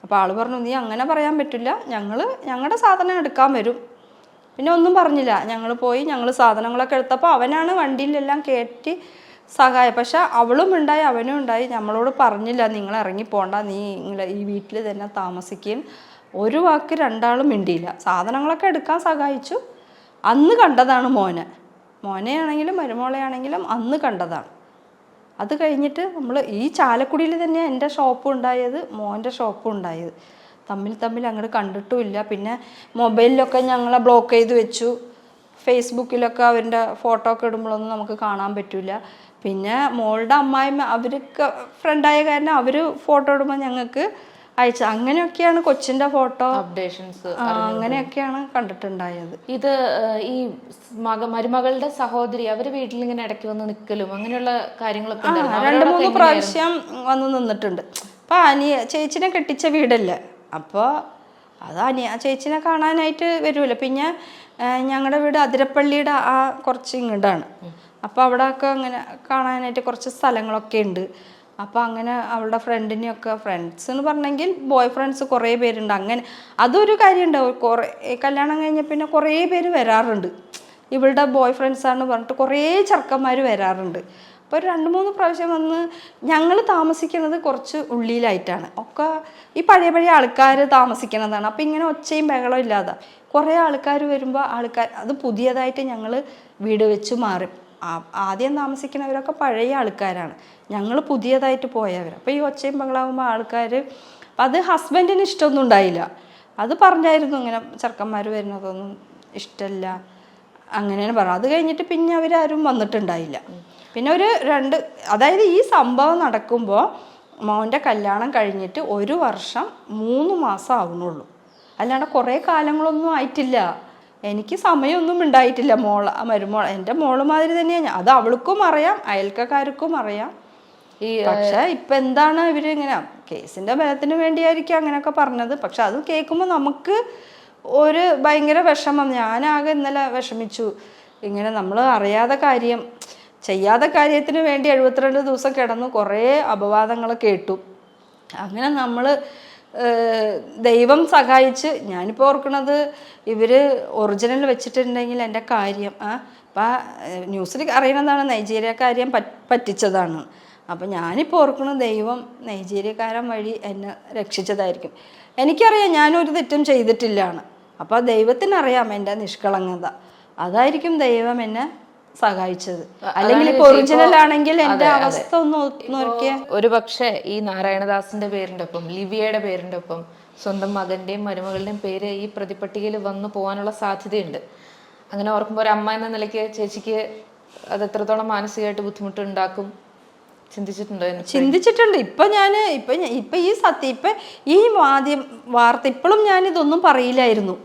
അപ്പോൾ ആൾ പറഞ്ഞു, നീ അങ്ങനെ പറയാൻ പറ്റില്ല, ഞങ്ങളുടെ സാധനം എടുക്കാൻ വരും. പിന്നെ ഒന്നും പറഞ്ഞില്ല. ഞങ്ങൾ പോയി, ഞങ്ങൾ സാധനങ്ങളൊക്കെ എടുത്തപ്പോൾ അവനാണ് വണ്ടിയിലെല്ലാം കയറ്റി സഹായം. പക്ഷെ അവളും ഉണ്ടായി, അവനും ഉണ്ടായി. നമ്മളോട് പറഞ്ഞില്ല നിങ്ങൾ ഇറങ്ങിപ്പോണ്ട, നീ ഈ വീട്ടിൽ തന്നെ താമസിക്കുകയും. ഒരു വാക്ക് രണ്ടാളും മിണ്ടിയില്ല. സാധനങ്ങളൊക്കെ എടുക്കാൻ സഹായിച്ചു. അന്ന് കണ്ടതാണ് മോനെയാണെങ്കിലും മരുമോളെയാണെങ്കിലും അന്ന് കണ്ടതാണ്. അത് കഴിഞ്ഞിട്ട് നമ്മൾ ഈ ചാലക്കുടിയിൽ തന്നെയാണ് എൻ്റെ ഷോപ്പും ഉണ്ടായത്, മോൻ്റെ ഷോപ്പും ഉണ്ടായത്. തമ്മിൽ അങ്ങോട്ട് കണ്ടിട്ടുമില്ല. പിന്നെ മൊബൈലിലൊക്കെ ഞങ്ങളെ ബ്ലോക്ക് ചെയ്ത് വെച്ചു. ഫേസ്ബുക്കിലൊക്കെ അവരുടെ ഫോട്ടോ ഒക്കെ ഇടുമ്പോഴൊന്നും നമുക്ക് കാണാൻ പറ്റില്ല. പിന്നെ മോളുടെ അമ്മായിമ്മ അവർക്ക് ഫ്രണ്ടായ കാരണം അവർ ഫോട്ടോ ഇടുമ്പോൾ ഞങ്ങൾക്ക് അയച്ചു. അങ്ങനെയൊക്കെയാണ് കൊച്ചിൻ്റെ ഫോട്ടോ അപ്ഡേഷൻസ്, അങ്ങനെയൊക്കെയാണ് കണ്ടിട്ടുണ്ടായത്. ഇത് ഈ മരുമകളുടെ സഹോദരി അവര് വീട്ടിലിങ്ങനെ ഇടയ്ക്ക് വന്ന് നിൽക്കലും അങ്ങനെയുള്ള കാര്യങ്ങളൊക്കെ 2-3 പ്രാവശ്യം വന്ന് നിന്നിട്ടുണ്ട്. അപ്പം ചേച്ചിനെ കെട്ടിച്ച വീടല്ലേ, അപ്പോൾ അത് ചേച്ചിനെ കാണാനായിട്ട് വരുമല്ലോ. പിന്നെ ഞങ്ങളുടെ വീട് അതിരപ്പള്ളിയുടെ കുറച്ച് ഇങ്ങോട്ടാണ്. അപ്പോൾ അവിടെയൊക്കെ അങ്ങനെ കാണാനായിട്ട് കുറച്ച് സ്ഥലങ്ങളൊക്കെ ഉണ്ട്. അപ്പോൾ അങ്ങനെ അവളുടെ ഫ്രണ്ട്സ് എന്ന് പറഞ്ഞെങ്കിൽ ബോയ് ഫ്രണ്ട്സ് കുറേ പേരുണ്ട്. അങ്ങനെ അതൊരു കാര്യമുണ്ട്. കുറേ കല്യാണം കഴിഞ്ഞ പിന്നെ കുറേ പേര് വരാറുണ്ട്. ഇവളുടെ ബോയ് ഫ്രണ്ട്സാണെന്ന് പറഞ്ഞിട്ട് കുറേ ചെറുക്കന്മാർ വരാറുണ്ട്. അപ്പോൾ 2-3 പ്രാവശ്യം വന്ന്. ഞങ്ങൾ താമസിക്കുന്നത് കുറച്ച് ഉള്ളിലായിട്ടാണ്. ഒക്കെ ഈ പഴയ ആൾക്കാർ താമസിക്കുന്നതാണ്. അപ്പോൾ ഇങ്ങനെ ഒച്ചയും ബഹളം ഇല്ലാതെ കുറേ ആൾക്കാർ വരുമ്പോൾ അത് പുതിയതായിട്ട് ഞങ്ങൾ വീട് വെച്ച് മാറി. ആദ്യം താമസിക്കുന്നവരൊക്കെ പഴയ ആൾക്കാരാണ്, ഞങ്ങൾ പുതിയതായിട്ട് പോയവർ. അപ്പോൾ ഈ ഒച്ചയും ബഹളാകുമ്പോൾ ആൾക്കാർ, അത് ഹസ്ബൻഡിന് ഇഷ്ടമൊന്നും ഉണ്ടായില്ല. അത് പറഞ്ഞായിരുന്നു, ഇങ്ങനെ ചെറുക്കന്മാർ വരുന്നതൊന്നും ഇഷ്ടമല്ല അങ്ങനെയാണ് പറഞ്ഞു. അത് കഴിഞ്ഞിട്ട് പിന്നെ അവരാരും വന്നിട്ടുണ്ടായില്ല. പിന്നെ അതായത് ഈ സംഭവം നടക്കുമ്പോൾ മോൻ്റെ കല്യാണം കഴിഞ്ഞിട്ട് 1 വർഷം 3 മാസം ആവുന്നുള്ളൂ. അല്ലാണ്ട് കുറേ കാലങ്ങളൊന്നും ആയിട്ടില്ല. എനിക്ക് സമയമൊന്നും ഉണ്ടായിട്ടില്ല. മരുമോൾ എൻ്റെ മോള് മാതിരി തന്നെയാണ്. അത് അവൾക്കും അറിയാം, അയൽക്കാർക്കും അറിയാം. പക്ഷെ ഇപ്പം എന്താണ് ഇവരിങ്ങനെ കേസിൻ്റെ ബലത്തിന് വേണ്ടിയായിരിക്കും അങ്ങനെയൊക്കെ പറഞ്ഞത്. പക്ഷെ അത് കേൾക്കുമ്പോൾ നമുക്ക് ഒരു ഭയങ്കര വിഷമം. ഞാനാകെ ഇന്നലെ വിഷമിച്ചു. ഇങ്ങനെ നമ്മൾ അറിയാതെ ചെയ്യാത്ത കാര്യത്തിന് വേണ്ടി 72 ദിവസം കിടന്നു കുറേ അപവാദങ്ങൾ കേട്ടു. അങ്ങനെ നമ്മൾ ദൈവം സഹായിച്ച്, ഞാനിപ്പോൾ ഓർക്കണത് ഇവർ ഒറിജിനൽ വെച്ചിട്ടുണ്ടെങ്കിൽ എൻ്റെ കാര്യം അപ്പം ന്യൂസിൽ അറിയണതാണ് നൈജീരിയക്കാര്യം പറ്റിച്ചതാണ്. അപ്പം ഞാനിപ്പോൾ ഓർക്കുന്നത് ദൈവം നൈജീരിയക്കാരൻ വഴി എന്നെ രക്ഷിച്ചതായിരിക്കും. എനിക്കറിയാം ഞാനൊരു തെറ്റും ചെയ്തിട്ടില്ലാണ്. അപ്പോൾ ദൈവത്തിനറിയാം എൻ്റെ നിഷ്കളങ്കത. അതായിരിക്കും ദൈവം എന്നെ സഹായിച്ചത്. അല്ലെങ്കിൽ ഇപ്പൊ ഒറിജിനൽ ആണെങ്കിൽ എന്റെ അവസ്ഥ ഒന്ന് നോക്കിയ. ഒരു പക്ഷേ ഈ നാരായണദാസിന്റെ പേരിന്റെ ഒപ്പം ലിവിയയുടെ പേരിന്റെ ഒപ്പം സ്വന്തം മകന്റെയും മരുമകളുടെയും പേര് ഈ പ്രതിപട്ടികയിൽ വന്നു പോകാനുള്ള സാധ്യതയുണ്ട്. അങ്ങനെ ഓർക്കുമ്പോൾ ഒരു അമ്മ എന്ന നിലയ്ക്ക് ചേച്ചിക്ക് അത് എത്രത്തോളം മാനസികമായിട്ട് ബുദ്ധിമുട്ടുണ്ടാക്കും ചിന്തിച്ചിട്ടുണ്ടോ? ചിന്തിച്ചിട്ടുണ്ട്. ഇപ്പൊ ഈ സത്യം ഈ വാർത്ത ഇപ്പോഴും ഞാൻ ഇതൊന്നും പറയില്ലായിരുന്നു.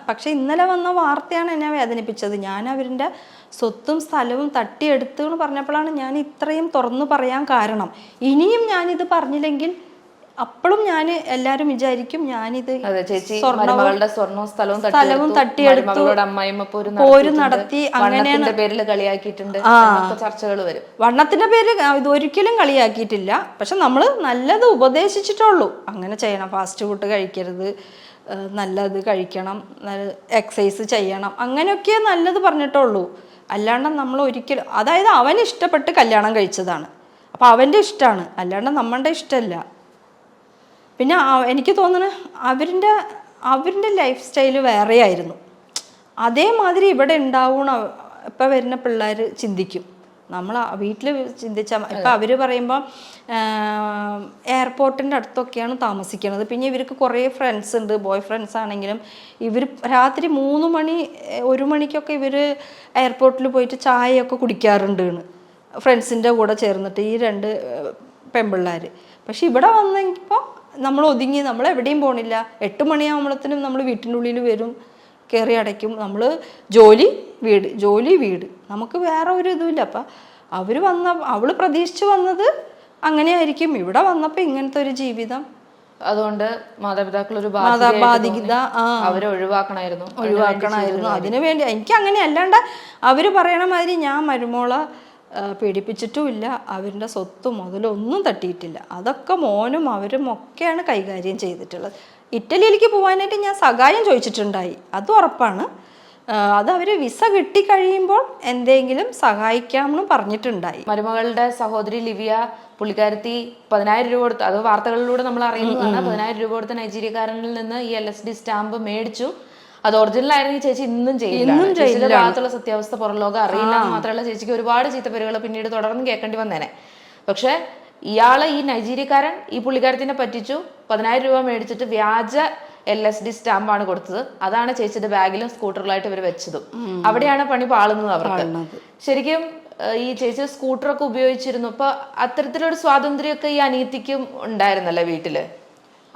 പക്ഷെ ഇന്നലെ വന്ന വാർത്തയാണ് എന്നെ വേദനിപ്പിച്ചത്. ഞാൻ അവരുടെ സ്വത്തും സ്ഥലവും തട്ടിയെടുത്തു എന്ന് പറഞ്ഞപ്പോഴാണ് ഞാൻ ഇത്രയും തുറന്നു പറയാൻ കാരണം. ഇനിയും ഞാനിത് പറഞ്ഞില്ലെങ്കിൽ അപ്പോഴും ഞാൻ എല്ലാരും വിചാരിക്കും ഞാനിത് സ്ഥലവും തട്ടിയെടുത്തു പോര് നടത്തി അങ്ങനെയാണ് പേരിൽ കളിയാക്കിയിട്ടുണ്ട്. ചർച്ചകൾ വരും. വണ്ണത്തിന്റെ പേര് ഇത് ഒരിക്കലും കളിയാക്കിയിട്ടില്ല. പക്ഷെ നമ്മൾ നല്ലത് ഉപദേശിച്ചിട്ടുള്ളൂ. അങ്ങനെ ചെയ്യണം, ഫാസ്റ്റ് ഫുഡ് കഴിക്കരുത്, നല്ലത് കഴിക്കണം, എക്സസൈസ് ചെയ്യണം, അങ്ങനെയൊക്കെ നല്ലത് പറഞ്ഞിട്ടുള്ളൂ. അല്ലാണ്ട് നമ്മൾ ഒരിക്കലും, അതായത് അവൻ ഇഷ്ടപ്പെട്ട് കല്യാണം കഴിച്ചതാണ്, അപ്പം അവൻ്റെ ഇഷ്ടമാണ്, അല്ലാണ്ട് നമ്മളുടെ ഇഷ്ടമല്ല. പിന്നെ എനിക്ക് തോന്നുന്നത് അവരുടെ ലൈഫ് സ്റ്റൈല് വേറെ ആയിരുന്നു. അതേമാതിരി ഇവിടെ ഉണ്ടാവണം ഇപ്പം വരുന്ന പിള്ളേർ ചിന്തിക്കും. നമ്മൾ വീട്ടിൽ ചിന്തിച്ചാൽ ഇപ്പം അവർ പറയുമ്പോൾ എയർപോർട്ടിൻ്റെ അടുത്തൊക്കെയാണ് താമസിക്കുന്നത്. പിന്നെ ഇവർക്ക് കുറേ ഫ്രണ്ട്സ് ഉണ്ട്, ബോയ് ഫ്രണ്ട്സ് ആണെങ്കിലും. ഇവർ രാത്രി 3 മണി 1 മണിക്കൊക്കെ ഇവർ എയർപോർട്ടിൽ പോയിട്ട് ചായയൊക്കെ കുടിക്കാറുണ്ട് ഫ്രണ്ട്സിൻ്റെ കൂടെ ചേർന്നിട്ട്, ഈ 2 പെൺപിള്ളേർ. പക്ഷെ ഇവിടെ വന്നെങ്കിൽ നമ്മൾ ഒതുങ്ങി, നമ്മൾ എവിടെയും പോണില്ല. 8 മണിയാകുമ്പോഴത്തേനും നമ്മൾ വീട്ടിൻ്റെ ഉള്ളിൽ വരും, കയറി അടയ്ക്കും. നമ്മൾ ജോലി വീട്, നമുക്ക് വേറെ ഒരു ഇതുമില്ല. അപ്പം അവൾ പ്രതീക്ഷിച്ച് വന്നത് അങ്ങനെയായിരിക്കും. ഇവിടെ വന്നപ്പോൾ ഇങ്ങനത്തെ ഒരു ജീവിതം. അതുകൊണ്ട് മാതാപിതാക്കൾ ഒരു ബാധികത അവരെ ഒഴിവാക്കണമായിരുന്നു. അതിനു വേണ്ടി എനിക്ക് അങ്ങനെ അല്ലാണ്ട് അവര് പറയണ മാതിരി ഞാൻ മരുമോളെ പീഡിപ്പിച്ചിട്ടുമില്ല, അവരുടെ സ്വത്തും മുതലൊന്നും തട്ടിയിട്ടില്ല. അതൊക്കെ മോനും അവരും ഒക്കെയാണ് കൈകാര്യം ചെയ്തിട്ടുള്ളത്. ഇറ്റലിയിലേക്ക് പോകാനായിട്ട് ഞാൻ സഹായം ചോദിച്ചിട്ടുണ്ടായി, അത് ഉറപ്പാണ്. അത് അവർ വിസ കിട്ടിക്കഴിയുമ്പോൾ എന്തെങ്കിലും സഹായിക്കാമെന്നും പറഞ്ഞിട്ടുണ്ടായി. മരുമകളുടെ സഹോദരി ലിവിയ, പുള്ളിക്കാരത്തി 10,000 രൂപ കൊടുത്ത്, അത് വാർത്തകളിലൂടെ നമ്മൾ അറിയുന്നതാണ്, 10,000 രൂപ കൊടുത്ത നൈജീരിയക്കാരനിൽ നിന്ന് ഈ LSD സ്റ്റാമ്പ് മേടിച്ചു. അത് ഒറിജിനൽ ആയിരുന്നെങ്കിൽ ചേച്ചി ഇന്നും ചെയ്യില്ല. ഭാഗത്തുള്ള സത്യാവസ്ഥ പുറംലോകം അറിയില്ല എന്ന് മാത്രമല്ല, ചേച്ചിക്ക് ഒരുപാട് ചീത്തപ്പേരുകൾ പിന്നീട് തുടർന്ന് കേൾക്കേണ്ടി വന്നേനെ. പക്ഷെ ഇയാള്, ഈ നൈജീരിയക്കാരൻ ഈ പുള്ളിക്കാരത്തിനെ പറ്റിച്ചു, 10,000 രൂപ മേടിച്ചിട്ട് വ്യാജ LSD സ്റ്റാമ്പാണ് കൊടുത്തത്. അതാണ് ചേച്ചിയുടെ ബാഗിലും സ്കൂട്ടറിലായിട്ട് ഇവർ വെച്ചതും. അവിടെയാണ് പണി പാളുന്നത് അവർക്ക്. ശരിക്കും ഈ ചേച്ചി സ്കൂട്ടറൊക്കെ ഉപയോഗിച്ചിരുന്നു. അപ്പൊ അത്തരത്തിലൊരു സ്വാതന്ത്ര്യമൊക്കെ ഈ അനിയത്തിക്കും ഉണ്ടായിരുന്നല്ലേ വീട്ടില്?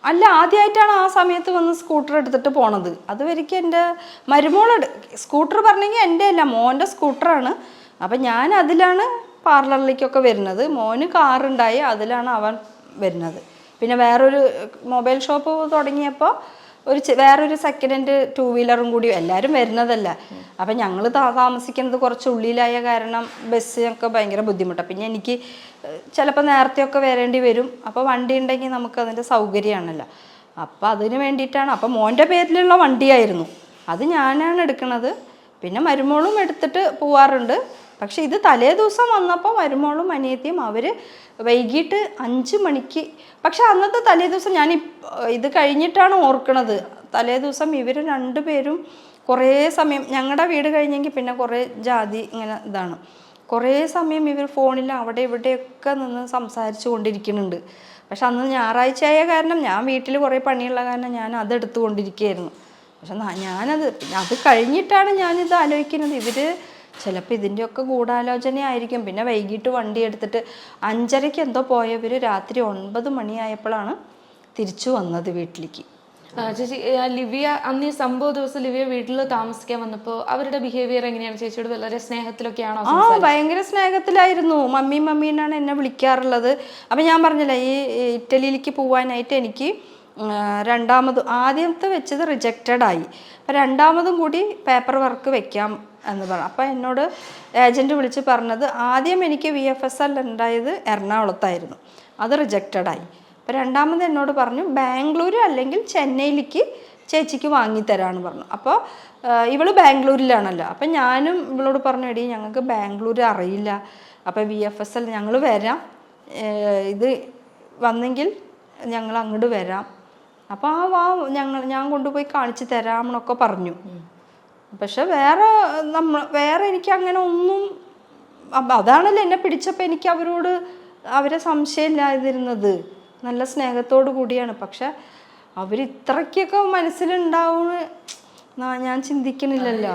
അല്ല, ആദ്യമായിട്ടാണ് ആ സമയത്ത് വന്ന് സ്കൂട്ടർ എടുത്തിട്ട് പോണത്. അതുവരെയ്ക്ക് എൻ്റെ മരുമോള് സ്കൂട്ടർ പറഞ്ഞെങ്കിൽ എൻ്റെ അല്ല, മോൻ്റെ സ്കൂട്ടറാണ്. അപ്പം ഞാൻ അതിലാണ് പാർലറിലേക്കൊക്കെ വരുന്നത്. മോന് കാറുണ്ടായി, അതിലാണ് അവൻ വരുന്നത്. പിന്നെ വേറൊരു മൊബൈൽ ഷോപ്പ് തുടങ്ങിയപ്പോൾ വേറൊരു സെക്കൻഡ് ഹാൻഡ് 2 വീലറും കൂടി, എല്ലാവരും വരുന്നതല്ല. അപ്പം ഞങ്ങൾ താമസിക്കുന്നത് കുറച്ച് ഉള്ളിലായ കാരണം ബസ്സിനൊക്കെ ഭയങ്കര ബുദ്ധിമുട്ടാണ്. പിന്നെ എനിക്ക് ചിലപ്പോൾ നേരത്തെയൊക്കെ വരേണ്ടി വരും. അപ്പോൾ വണ്ടി ഉണ്ടെങ്കിൽ നമുക്ക് അതിൻ്റെ സൗകര്യമാണല്ലോ. അപ്പം അതിന് വേണ്ടിയിട്ടാണ്. അപ്പം മോൻ്റെ പേരിലുള്ള വണ്ടിയായിരുന്നു, അത് ഞാനാണ് എടുക്കുന്നത്. പിന്നെ മരുമോളും എടുത്തിട്ട് പോവാറുണ്ട്. പക്ഷെ ഇത് തലേ ദിവസം വന്നപ്പോൾ മരുമോളും അനിയത്തിയും അവർ വൈകിട്ട് 5 മണിക്ക്. പക്ഷെ അന്നത്തെ തലേ ദിവസം ഞാൻ ഇത് കഴിഞ്ഞിട്ടാണ് ഓർക്കണത്. തലേ ദിവസം ഇവർ 2 പേരും കുറേ സമയം, ഞങ്ങളുടെ വീട് കഴിഞ്ഞെങ്കിൽ പിന്നെ കുറേ ജാതി ഇങ്ങനെ ഇതാണ്, കുറേ സമയം ഇവർ ഫോണിൽ അവിടെ ഇവിടെയൊക്കെ നിന്ന് സംസാരിച്ചു കൊണ്ടിരിക്കുന്നുണ്ട്. പക്ഷെ അന്ന് ഞായറാഴ്ചയായ കാരണം ഞാൻ വീട്ടിൽ കുറേ പണിയുള്ള കാരണം ഞാൻ അതെടുത്തുകൊണ്ടിരിക്കുകയായിരുന്നു. പക്ഷെ ഞാനത് അത് കഴിഞ്ഞിട്ടാണ് ഞാനിത് ആലോചിക്കുന്നത്. ഇവർ ചിലപ്പോൾ ഇതിൻ്റെയൊക്കെ ഗൂഢാലോചനയായിരിക്കും. പിന്നെ വൈകിട്ട് വണ്ടി എടുത്തിട്ട് 5:30 എന്തോ പോയവർ രാത്രി 9 മണിയായപ്പോഴാണ് തിരിച്ചു വന്നത് വീട്ടിലേക്ക്. ചേച്ചി, ലിവിയ അന്ന് ഈ സംഭവ ദിവസം ലിവിയ വീട്ടിൽ താമസിക്കാൻ വന്നപ്പോൾ അവരുടെ ബിഹേവിയർ എങ്ങനെയാണ്? ചേച്ചിയോട് വളരെ സ്നേഹത്തിലൊക്കെയാണോ? ഭയങ്കര സ്നേഹത്തിലായിരുന്നു. മമ്മീന്നാണ് എന്നെ വിളിക്കാറുള്ളത്. അപ്പം ഞാൻ പറഞ്ഞില്ല, ഈ ഇറ്റലിയിലേക്ക് പോകാനായിട്ട് എനിക്ക് ആദ്യത്തെ വെച്ചത് റിജക്റ്റഡ് ആയി. അപ്പം 2ാമതും കൂടി പേപ്പർ വർക്ക് വെക്കാം എന്ന് പറഞ്ഞു. അപ്പം എന്നോട് ഏജൻറ്റ് വിളിച്ച് പറഞ്ഞത്, ആദ്യം എനിക്ക് VFSL ഉണ്ടായത് എറണാകുളത്തായിരുന്നു, അത് റിജക്റ്റഡായി. അപ്പോൾ 2ാമത് എന്നോട് പറഞ്ഞു ബാംഗ്ലൂർ അല്ലെങ്കിൽ ചെന്നൈയിലേക്ക് ചേച്ചിക്ക് വാങ്ങിത്തരാമെന്ന് പറഞ്ഞു. അപ്പോൾ ഇവള് ബാംഗ്ലൂരിലാണല്ലോ. അപ്പം ഞാനും ഇവളോട് പറഞ്ഞു, എടീ ഞങ്ങൾക്ക് ബാംഗ്ലൂർ അറിയില്ല, അപ്പോൾ VFSL ഞങ്ങൾ വരാം, ഇത് വന്നെങ്കിൽ ഞങ്ങൾ അങ്ങോട്ട് വരാം, അപ്പോൾ ഞാൻ കൊണ്ടുപോയി കാണിച്ചു തരാമെന്നൊക്കെ പറഞ്ഞു. പക്ഷെ വേറെ എനിക്ക് അങ്ങനെ ഒന്നും, അതാണല്ലോ എന്നെ പിടിച്ചപ്പോൾ എനിക്ക് അവരെ സംശയമില്ലാതിരുന്നത്. നല്ല സ്നേഹത്തോടു കൂടിയാണ്. പക്ഷെ അവരിത്രയ്ക്കൊക്കെ മനസ്സിലുണ്ടാവുമെന്ന് ഞാൻ ചിന്തിക്കണില്ലല്ലോ.